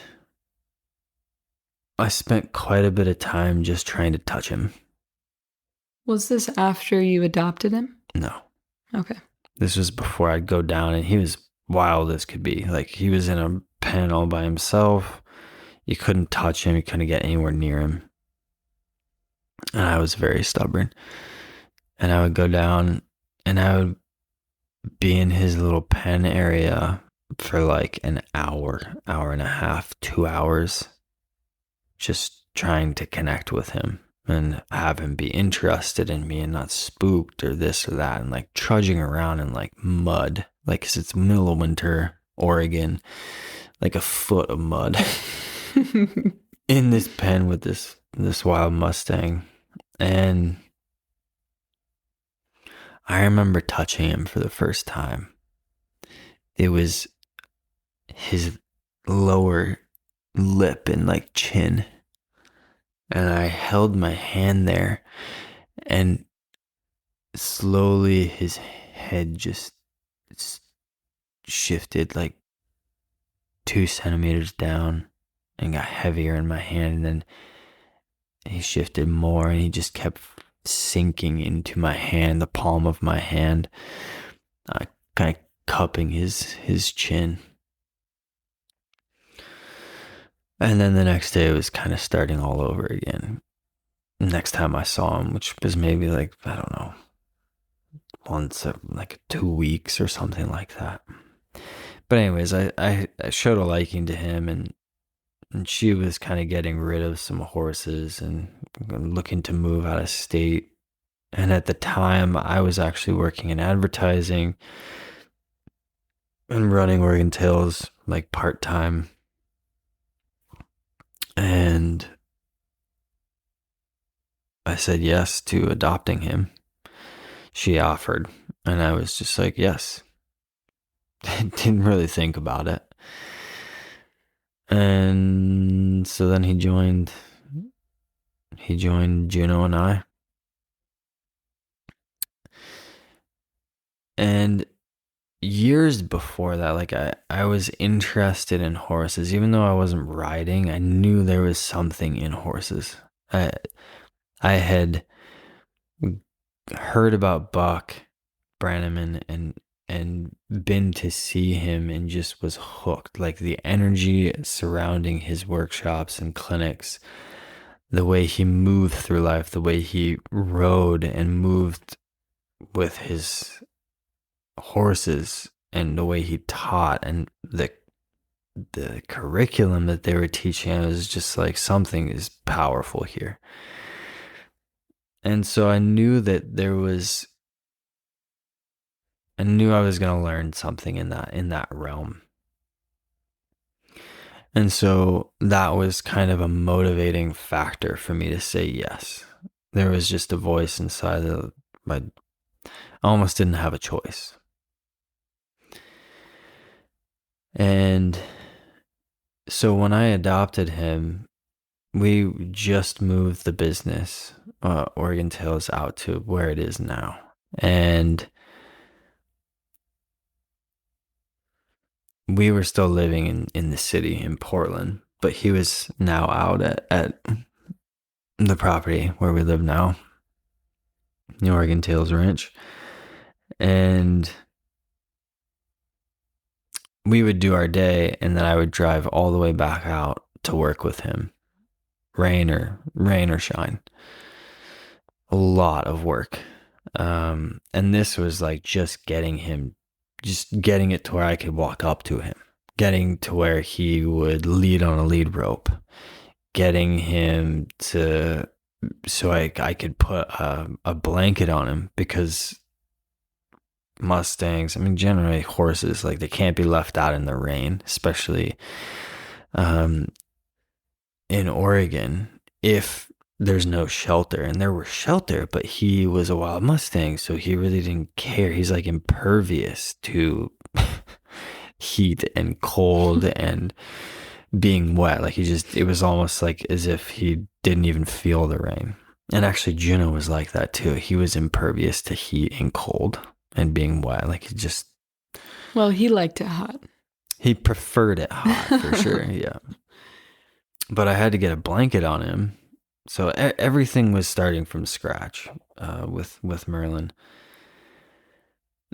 I spent quite a bit of time just trying to touch him. Was this after you adopted him? No. Okay. This was before I'd go down, and he was wild as could be. Like, he was in a pen all by himself. You couldn't touch him. You couldn't get anywhere near him. And I was very stubborn. And I would go down, and I would be in his little pen area for like an hour and a half, 2 hours, just trying to connect with him and have him be interested in me and not spooked or this or that, and like trudging around in like mud, like 'cause it's middle of winter, Oregon, like a foot of mud in this pen with this wild Mustang. And I remember touching him for the first time. It was his lower lip and like chin. And I held my hand there, and slowly his head just shifted like 2 centimeters down and got heavier in my hand. And then he shifted more, and he just kept sinking into my hand, the palm of my hand, kind of cupping his chin. And then the next day it was kind of starting all over again. Next time I saw him, which was maybe like, I don't know, once like 2 weeks or something like that. But anyways, I showed a liking to him, and she was kind of getting rid of some horses and looking to move out of state. And at the time, I was actually working in advertising and running Oregon Tails like part-time. And I said yes to adopting him. She offered, and I was just like, yes. Didn't really think about it. And so then he joined Juno and I. And years before that, like I was interested in horses. Even though I wasn't riding, I knew there was something in horses. I had heard about Buck Brannaman and been to see him and just was hooked. Like the energy surrounding his workshops and clinics, the way he moved through life, the way he rode and moved with his horses, and the way he taught, and the curriculum that they were teaching, I was just like, something is powerful here. And so I knew I was going to learn something in that realm. And so that was kind of a motivating factor for me to say yes. There was just a voice inside that I almost didn't have a choice. And so when I adopted him, we just moved the business, Oregon Tails, out to where it is now. And we were still living in the city in Portland, but he was now out at the property where we live now, the Oregon Tails Ranch. And we would do our day, and then I would drive all the way back out to work with him, rain or shine. A lot of work. And this was like just getting it to where I could walk up to him, getting to where he would lead on a lead rope, getting him so I could put a blanket on him, because Mustangs, I mean, generally horses, like they can't be left out in the rain, especially in Oregon, if there's no shelter. And there was shelter, but he was a wild Mustang, so he really didn't care. He's like impervious to heat and cold and being wet. Like it was almost like as if he didn't even feel the rain. And actually Juno was like that too. He was impervious to heat and cold and being wet. Like Well, he liked it hot. He preferred it hot for sure. Yeah. But I had to get a blanket on him. So everything was starting from scratch with Merlin.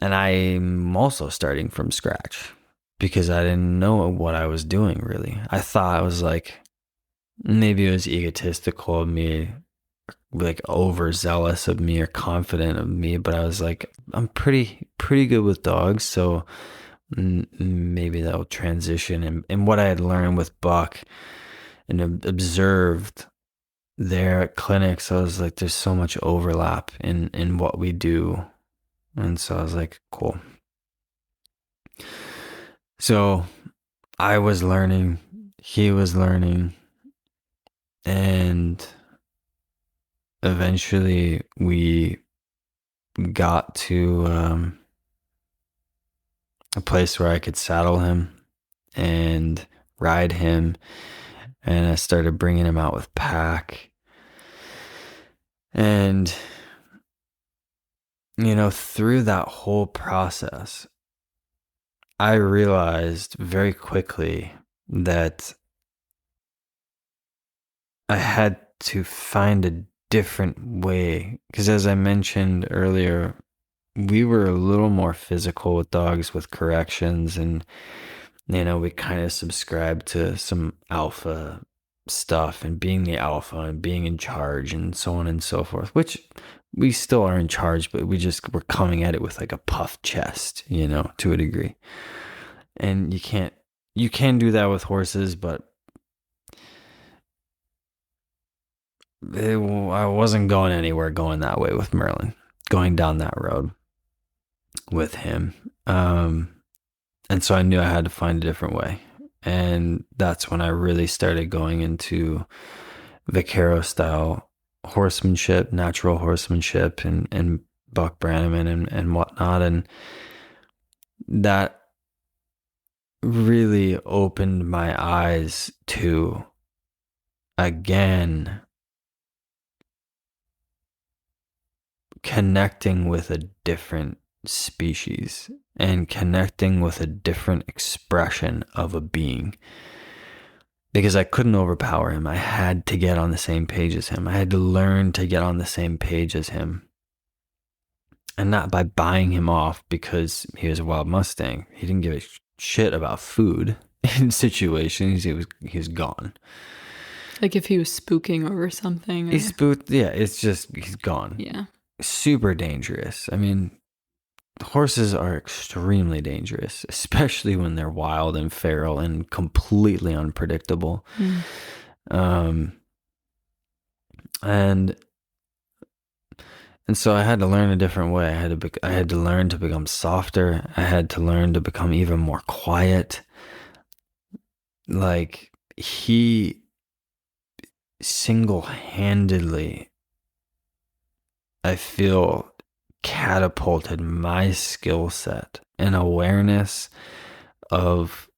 And I'm also starting from scratch because I didn't know what I was doing, really. I thought I was like, maybe it was egotistical of me, like overzealous of me or confident of me, but I was like, I'm pretty good with dogs, so maybe that'll transition. And what I had learned with Buck and observed there at clinics, I was like, there's so much overlap in what we do. And so I was like, cool. So I was learning, he was learning, and eventually we got to a place where I could saddle him and ride him. And I started bringing him out with pack. And, through that whole process, I realized very quickly that I had to find a different way. Because as I mentioned earlier, we were a little more physical with dogs with corrections, and we kind of subscribed to some alpha stuff and being the alpha and being in charge and so on and so forth, which we still are in charge, but we're coming at it with like a puffed chest, to a degree. And you can do that with horses, but I wasn't going anywhere going that way with Merlin, going down that road with him. And so I knew I had to find a different way. And that's when I really started going into vaquero style horsemanship, natural horsemanship, and buck Brannaman and whatnot. And that really opened my eyes to, again, connecting with a different species and connecting with a different expression of a being. Because I couldn't overpower him. I had to get on the same page as him. I had to learn to get on the same page as him. And not by buying him off because he was a wild Mustang. He didn't give a shit about food in situations. He was gone. Like if he was spooking over something. He spooked. Yeah, it's just, he's gone. Yeah. Super dangerous. I mean, horses are extremely dangerous, especially when they're wild and feral and completely unpredictable. And so I had to learn a different way. I had to learn to become softer. I had to learn to become even more quiet. Like, he single-handedly, I feel, catapulted my skill set and awareness of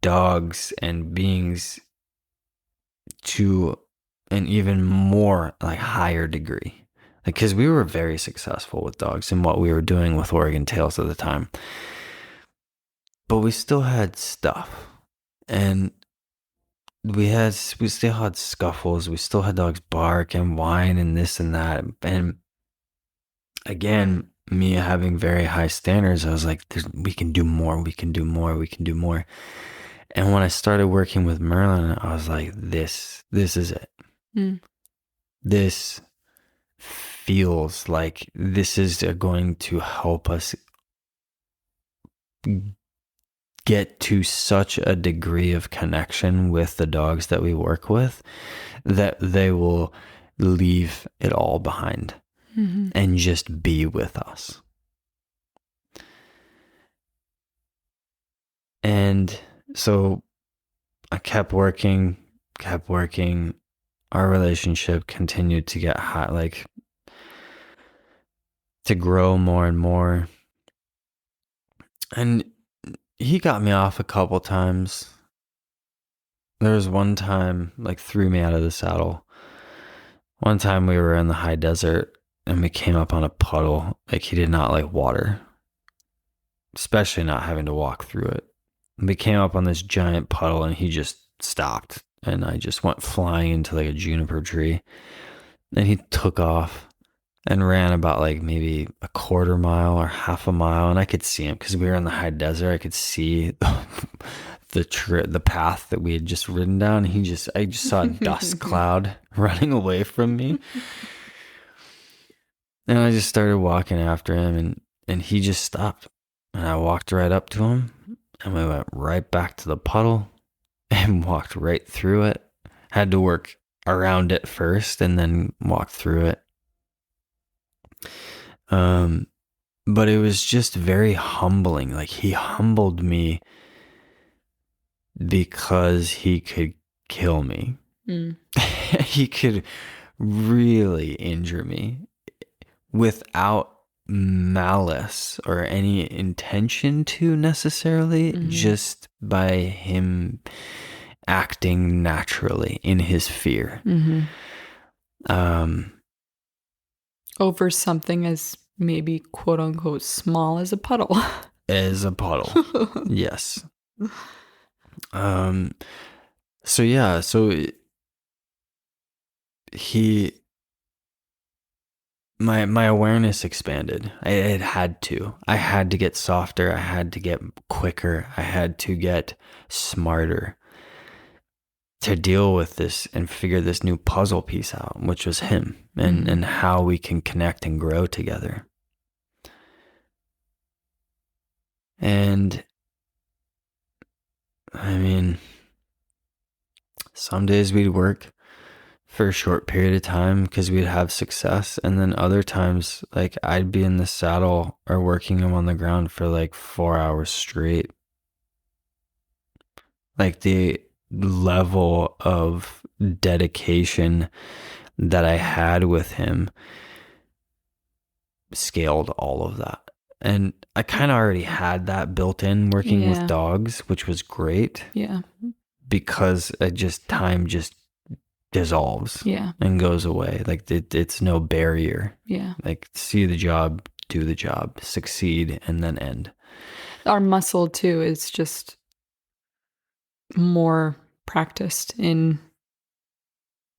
dogs and beings to an even more like higher degree. Because we were very successful with dogs in what we were doing with Oregon Tails at the time. But we still had stuff. And we still had scuffles. We still had dogs bark and whine and this and that. And again, me having very high standards, I was like, we can do more. We can do more. We can do more. And when I started working with Merlin, I was like, this is it. This feels like this is going to help us get to such a degree of connection with the dogs that we work with that they will leave it all behind and just be with us. And so I kept working. Our relationship continued to get hot, like to grow more and more. And he got me off a couple times. There was one time, like, threw me out of the saddle. One time we were in the high desert and we came up on a puddle. Like, he did not like water, especially not having to walk through it. We came up on this giant puddle and he just stopped. And I just went flying into like a juniper tree. And he took off and ran about like maybe a quarter mile or half a mile. And I could see him because we were in the high desert. I could see the path that we had just ridden down. I just saw a dust cloud running away from me. And I just started walking after him and he just stopped. And I walked right up to him and we went right back to the puddle and walked right through it. Had to work around it first and then walk through it. But it was just very humbling. Like, he humbled me because he could kill me. He could really injure me without malice or any intention to necessarily, just by him acting naturally in his fear. Over something as maybe quote unquote small as a puddle. As a puddle. Yes. Um, so yeah, he, my awareness expanded. It had to. I had to get softer. I had to get quicker. I had to get smarter to deal with this and figure this new puzzle piece out, which was him and how we can connect and grow together. And I mean, some days we'd work for a short period of time because we'd have success. And then other times, like I'd be in the saddle or working him on the ground for like 4 hours straight. Like the level of dedication that I had with him scaled all of that. And I kind of already had that built in working with dogs, which was great. Yeah. Because time just dissolves and goes away. Like it's no barrier. Yeah. Like see the job, do the job, succeed, and then end. Our muscle too is just more practiced in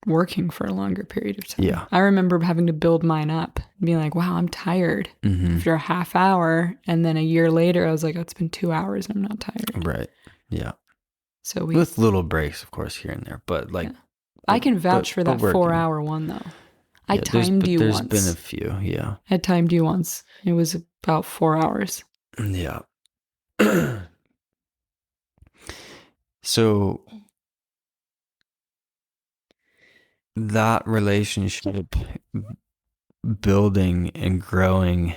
working for a longer period of time. Yeah. I remember having to build mine up and being like, wow, I'm tired after a half hour. And then a year later, I was like, oh, it's been 2 hours and I'm not tired. Right. Yeah. So with little breaks, of course, here and there. But like, I can vouch for that 4-hour one though. I timed you once. There's been a few. Yeah. I timed you once. It was about 4 hours. Yeah. So that relationship building and growing,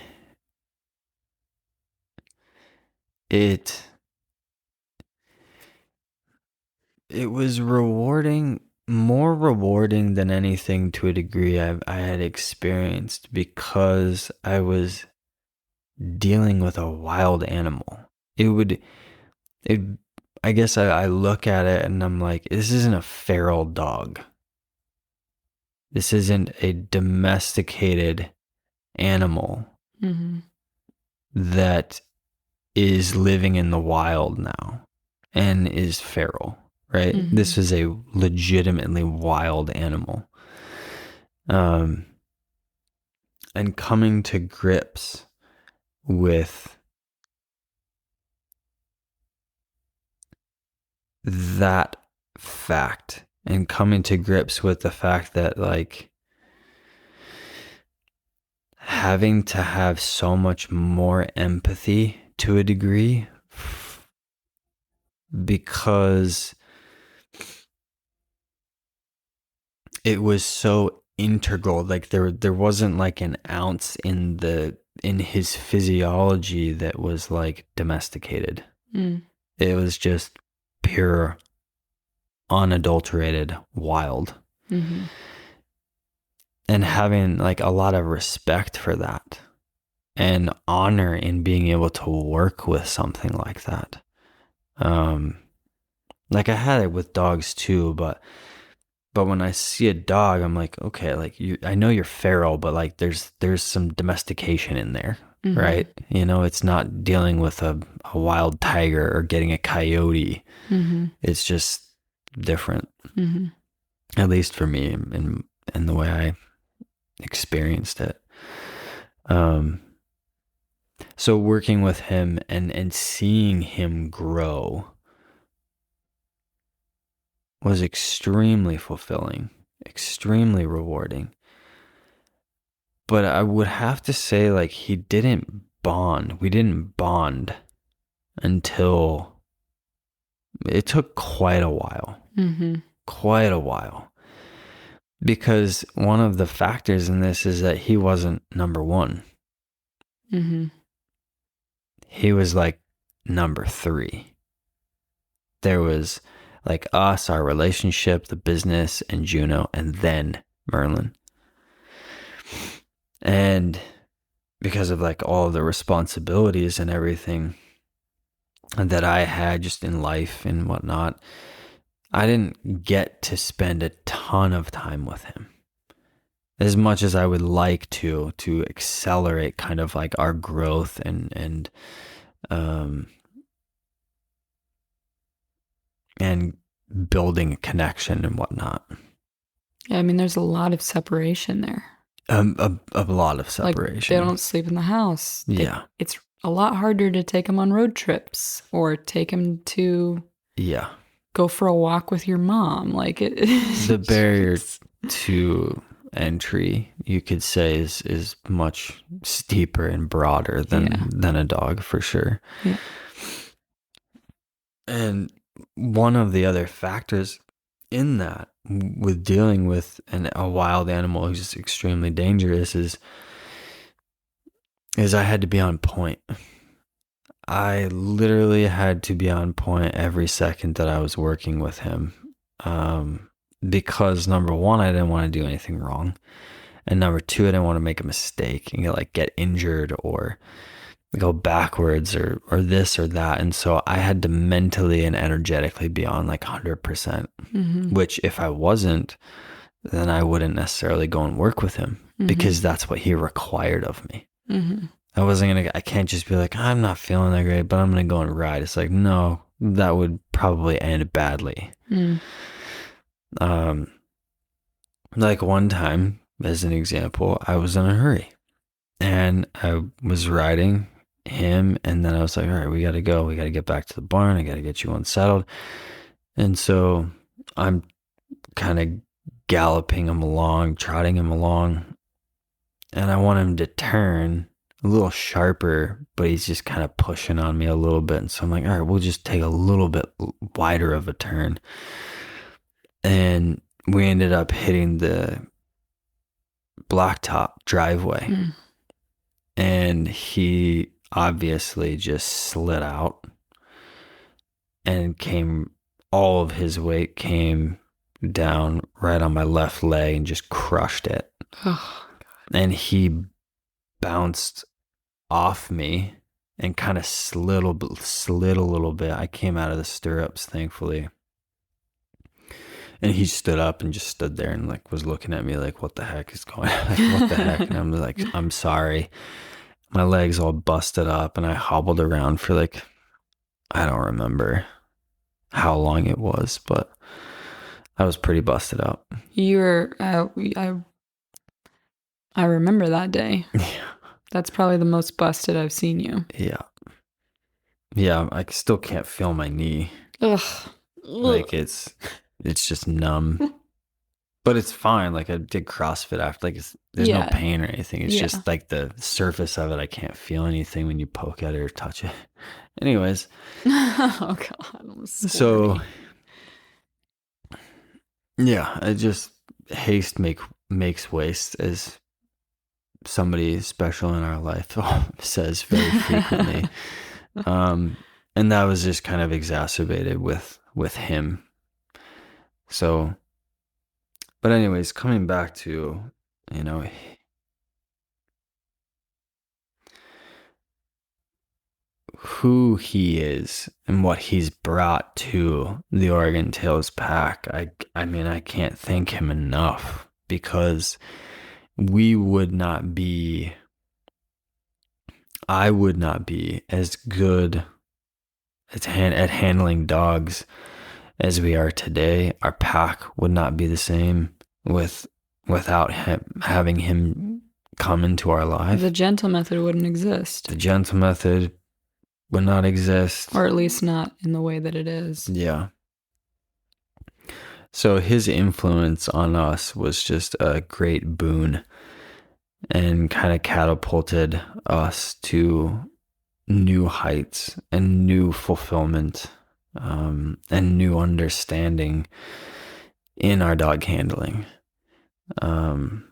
it was rewarding, more rewarding than anything to a degree I had experienced, because I was dealing with a wild animal. I guess I look at it and I'm like, this isn't a feral dog. This isn't a domesticated animal that is living in the wild now and is feral, right? This is a legitimately wild animal. And coming to grips with that fact, and coming to grips with the fact that, like, having to have so much more empathy to a degree, because it was so integral. Like there wasn't like an ounce in his physiology that was like domesticated. It was just pure, unadulterated wild. And having like a lot of respect for that and honor in being able to work with something like that. Like I had it with dogs too, but when I see a dog, I'm like, okay, like I know you're feral, but like there's some domestication in there, right? You know, it's not dealing with a wild tiger or getting a coyote. It's just different, at least for me, in the way I experienced it. So working with him and seeing him grow was extremely fulfilling, extremely rewarding. But I would have to say, like, we didn't bond until it took quite a while. Quite a while. Because one of the factors in this is that he wasn't number one. He was like number 3. There was like us, our relationship, the business, and Juno, and then Merlin. And because of like all the responsibilities and everything that I had just in life and whatnot, I didn't get to spend a ton of time with him. as much as I would like to accelerate kind of like our growth um and building a connection and whatnot. Yeah, I mean, there's a lot of separation there. A lot of Like, they separation. don't sleep in the house. Yeah. It's a lot harder to take them on road trips or take them to Yeah. go for a walk with your mom. Like, The barrier to entry, you could say, is much steeper and broader yeah, than a dog for sure. yeah. And one of the other factors in that with dealing with a wild animal who's extremely dangerous is I had to be on point. I literally had to be on point every second that I was working with him. Because number one, I didn't want to do anything wrong. And number two, I didn't want to make a mistake and get injured or go backwards or this or that. And so I had to mentally and energetically be on like 100%, which if I wasn't, then I wouldn't necessarily go and work with him because that's what he required of me. I can't just be like, I'm not feeling that great, but I'm going to go and ride. It's like, no, that would probably end badly. Like one time, as an example, I was in a hurry and I was riding him, and then I was like, all right, we got to go. We got to get back to the barn. I got to get you unsettled. And so I'm kind of galloping him along, trotting him along, and I want him to turn a little sharper, but he's just kind of pushing on me a little bit. And so I'm like, all right, we'll just take a little bit wider of a turn. And we ended up hitting the blacktop driveway. And he obviously just slid out and all of his weight came down right on my left leg and just crushed it. Oh, and he bounced off me and kind of slid a little bit. I came out of the stirrups, thankfully. And he stood up and just stood there and like was looking at me like, what the heck is going on? Like, what the heck? And I'm like, I'm sorry. My legs all busted up and I hobbled around for like, I don't remember how long it was, but I was pretty busted up. I remember that day. Yeah. That's probably the most busted I've seen you. Yeah. Yeah, I still can't feel my knee. Ugh. Like it's just numb. But it's fine. Like I did CrossFit after. Like there's no pain or anything. It's just like the surface of it. I can't feel anything when you poke at it or touch it. Anyways. Oh God. So yeah, I just haste makes waste, as somebody special in our life says very frequently. And that was just kind of exacerbated with him. So, but anyways, coming back to, who he is and what he's brought to the Oregon Tails pack. I mean, I can't thank him enough, because I would not be as good at handling dogs as we are today. Our pack would not be the same without having him come into our life. The gentle method wouldn't exist. The gentle method would not exist. Or at least not in the way that it is. Yeah. So his influence on us was just a great boon and kind of catapulted us to new heights and new fulfillment, and new understanding in our dog handling. And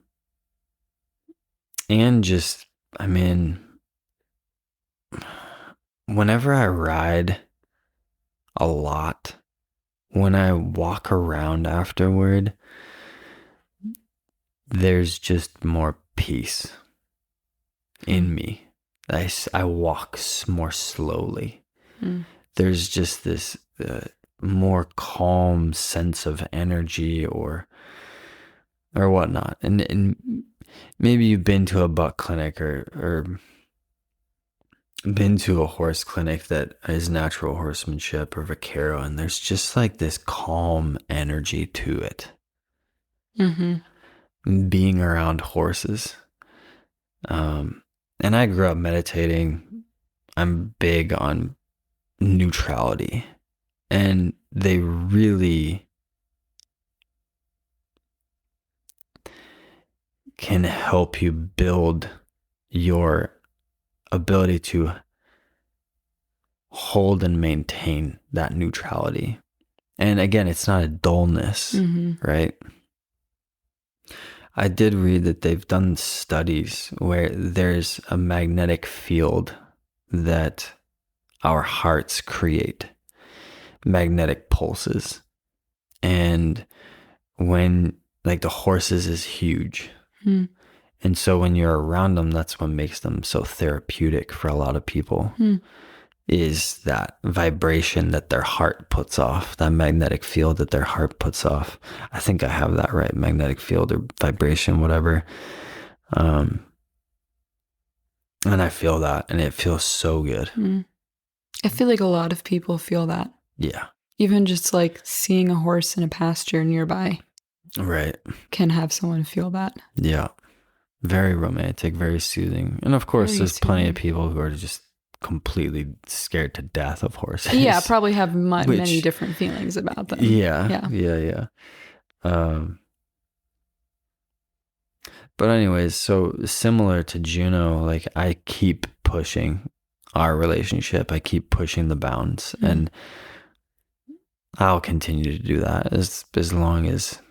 just, I mean, whenever I ride a lot, when I walk around afterward, there's just more peace in me. I walk more slowly. There's just this more calm sense of energy, or or whatnot. And maybe you've been to a buck clinic or been to a horse clinic that is natural horsemanship or vaquero, and there's just like this calm energy to it. Mm-hmm. Being around horses. And I grew up meditating. I'm big on neutrality, and they really can help you build your ability to hold and maintain that neutrality. And again, it's not a dullness, right? I did read that they've done studies where there's a magnetic field that our hearts create, magnetic pulses. And when, like, the horses is huge. Mm. And so when you're around them, that's what makes them so therapeutic for a lot of people. Is that vibration that their heart puts off, that magnetic field that their heart puts off. I think I have that right, magnetic field or vibration, whatever. And I feel that, and it feels so good. I feel like a lot of people feel that. Yeah. Even just like seeing a horse in a pasture nearby. Right. Can have someone feel that. Yeah. Very romantic, very soothing. And of course, Very there's plenty of soothing. people who are just completely scared to death of horses. Yeah, probably have Which- many different feelings about them. Yeah. But anyways, so similar to Juno, like, I keep pushing our relationship. I keep pushing the bounds, and I'll continue to do that as long as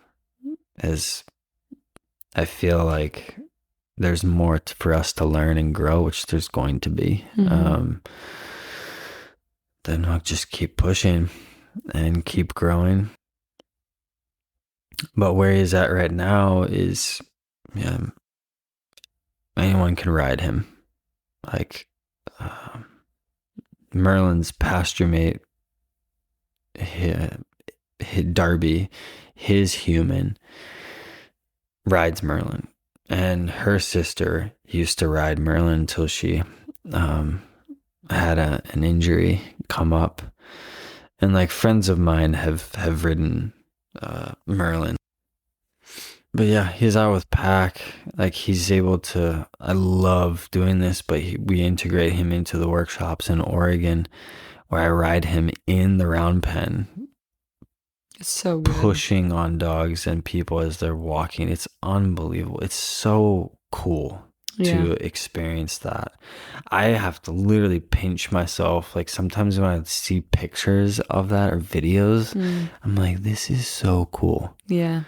I feel like there's more for us to learn and grow, which there's going to be. Then I'll just keep pushing and keep growing. But where he's at right now is, anyone can ride him. Like, Merlin's pasture mate, Darby, his human, rides Merlin. And her sister used to ride Merlin until she had an injury come up. And like, friends of mine have ridden Merlin. But yeah, he's out with pack. Like, he's able to, I love doing this, but we integrate him into the workshops in Oregon where I ride him in the round pen. It's so good. Pushing on dogs and people as they're walking. It's unbelievable. It's so cool to experience that. I have to literally pinch myself. Like, sometimes when I see pictures of that or videos, I'm like, this is so cool. Yeah.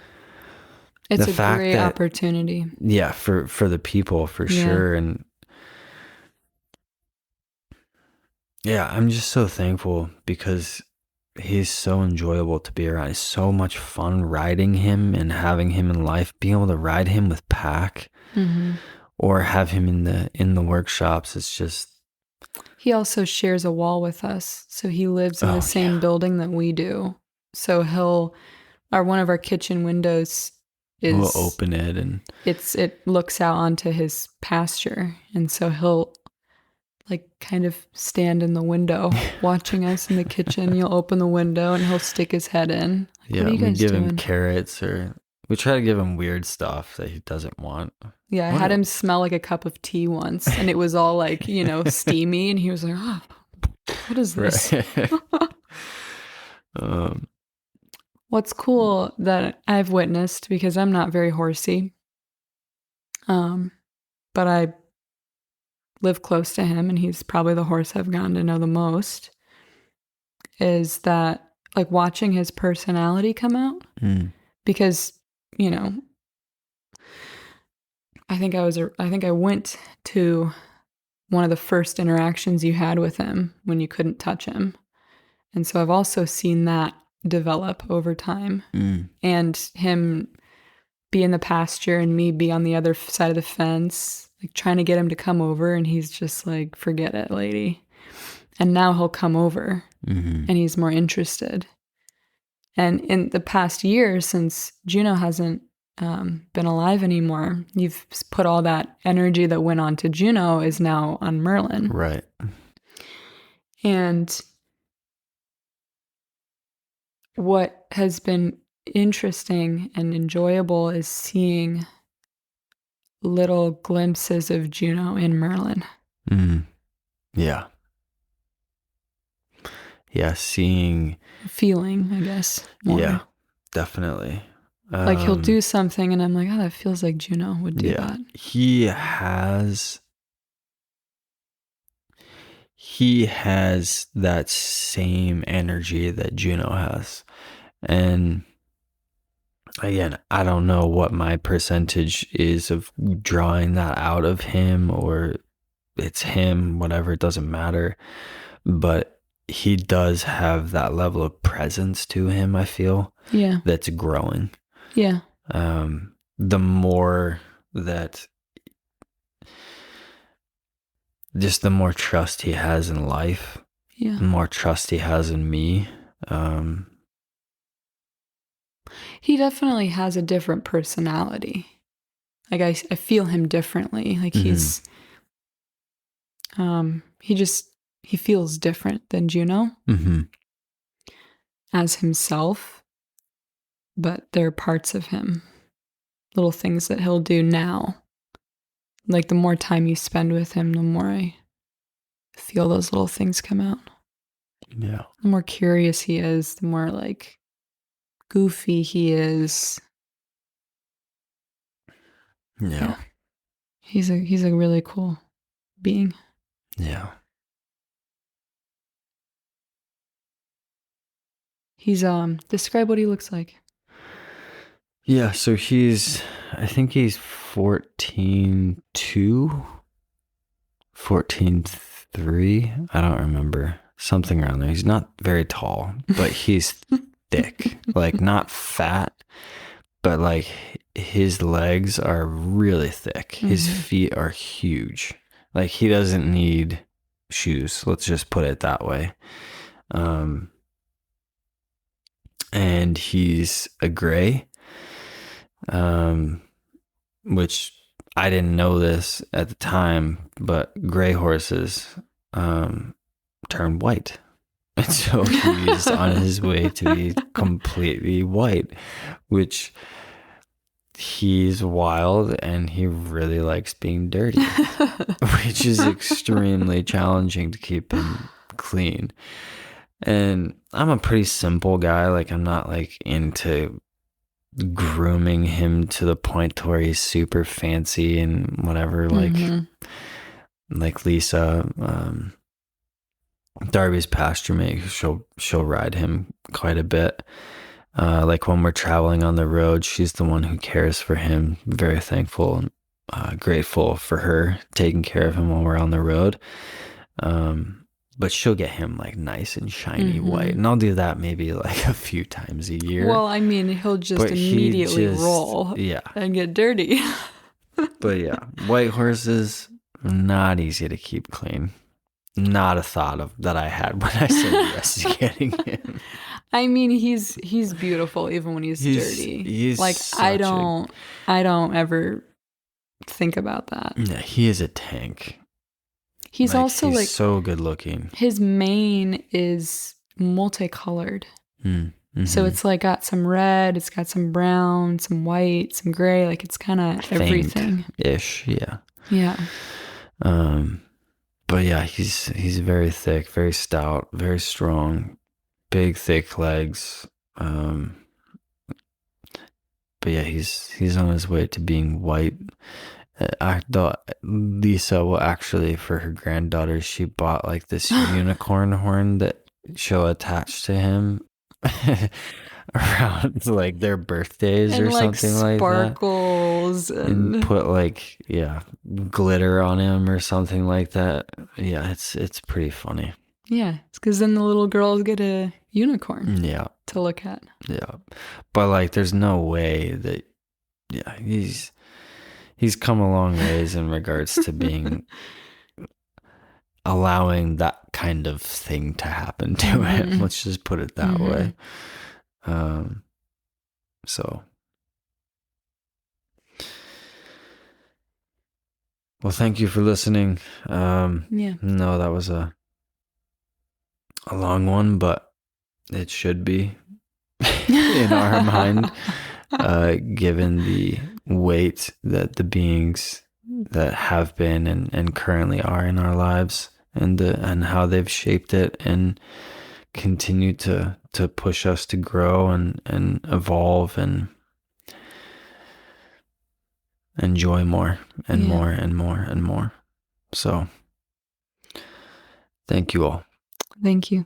It's a great opportunity. Yeah, for the people, for sure. And yeah, I'm just so thankful because he's so enjoyable to be around. It's so much fun riding him and having him in life. Being able to ride him with pack or have him in the workshops, it's just. He also shares a wall with us, so he lives in the same building that we do. So one of our kitchen windows we'll open it, and it looks out onto his pasture, and so he'll like kind of stand in the window watching us in the kitchen. You'll open the window and he'll stick his head in. Like, what are you guys give doing? him carrots, or we try to give him weird stuff that he doesn't want. Yeah, I had him smell like a cup of tea once, and it was all like, steamy, and he was like, "Oh, what is this?" What's cool that I've witnessed, because I'm not very horsey, but I live close to him, and he's probably the horse I've gotten to know the most, is that like watching his personality come out. Because, I think I went to one of the first interactions you had with him when you couldn't touch him. And so I've also seen that develop over time, and him be in the pasture and me be on the other side of the fence, like trying to get him to come over, and he's just like, forget it, lady. And now he'll come over and he's more interested. And in the past year, since Juno hasn't been alive anymore. You've put all that energy that went on to Juno is now on Merlin. Right. And what has been interesting and enjoyable is seeing little glimpses of Juno in Merlin. Mm. Yeah. Yeah, Feeling, I guess, more. Yeah, definitely. Like he'll do something and I'm like, oh, that feels like Juno would do that. He has that same energy that Juno has. And again, I don't know what my percentage is of drawing that out of him, or it's him, whatever, it doesn't matter. But he does have that level of presence to him, I feel. Yeah. That's growing. Yeah. The more that, just the more trust he has in life, Yeah. the more trust he has in me. He definitely has a different personality. Like I feel him differently. Like he's, he feels different than Juno as himself, but there are parts of him, little things that he'll do now. Like the more time you spend with him, the more I feel those little things come out. Yeah. The more curious he is, the more like goofy he is. Yeah. He's a really cool being. Yeah. He's describe what he looks like. Yeah, so I think he's 14.2, 14.3. I don't remember. Something around there. He's not very tall, but he's thick. Like, not fat, but like his legs are really thick. His feet are huge. Like, he doesn't need shoes. Let's just put it that way. And he's a gray, which I didn't know this at the time, but gray horses turn white. And so he's on his way to be completely white, which he's wild and he really likes being dirty, which is extremely challenging to keep him clean. And I'm a pretty simple guy. Like, I'm not like into grooming him to the point to where he's super fancy and whatever. Like Lisa, Darby's pasture mate, she'll ride him quite a bit. Like when we're traveling on the road, she's the one who cares for him. Very thankful and grateful for her taking care of him while we're on the road. But she'll get him like nice and shiny white. And I'll do that maybe like a few times a year. Well, I mean, he'll just immediately roll and get dirty. But yeah, white horses, not easy to keep clean. Not a thought of that I had when I said yes to getting him. I mean, he's beautiful even when he's dirty. He's like, I don't ever think about that. Yeah, he is a tank. He's also like so good looking. His mane is multicolored. So it's like got some red, it's got some brown, some white, some gray. Like it's kind of everything ish. Yeah. Yeah. But yeah, he's very thick, very stout, very strong, big, thick legs. But yeah, he's on his way to being white. I thought Lisa will actually, for her granddaughter, she bought like this unicorn horn that she'll attach to him around like their birthdays and or like something like that. Sparkles and put like glitter on him or something like that. Yeah, it's pretty funny. Yeah, it's because then the little girls get a unicorn. Yeah. To look at. Yeah, but like, there's no way that. Yeah, he's come a long ways in regards to being allowing that kind of thing to happen to him. Let's just put it that way. So Well, thank you for listening. Yeah. No, that was a long one, but it should be in our mind, given the weight that the beings that have been and currently are in our lives, and how they've shaped it and continue to push us to grow and evolve and enjoy more and Yeah. more and more and more. So thank you all. Thank you.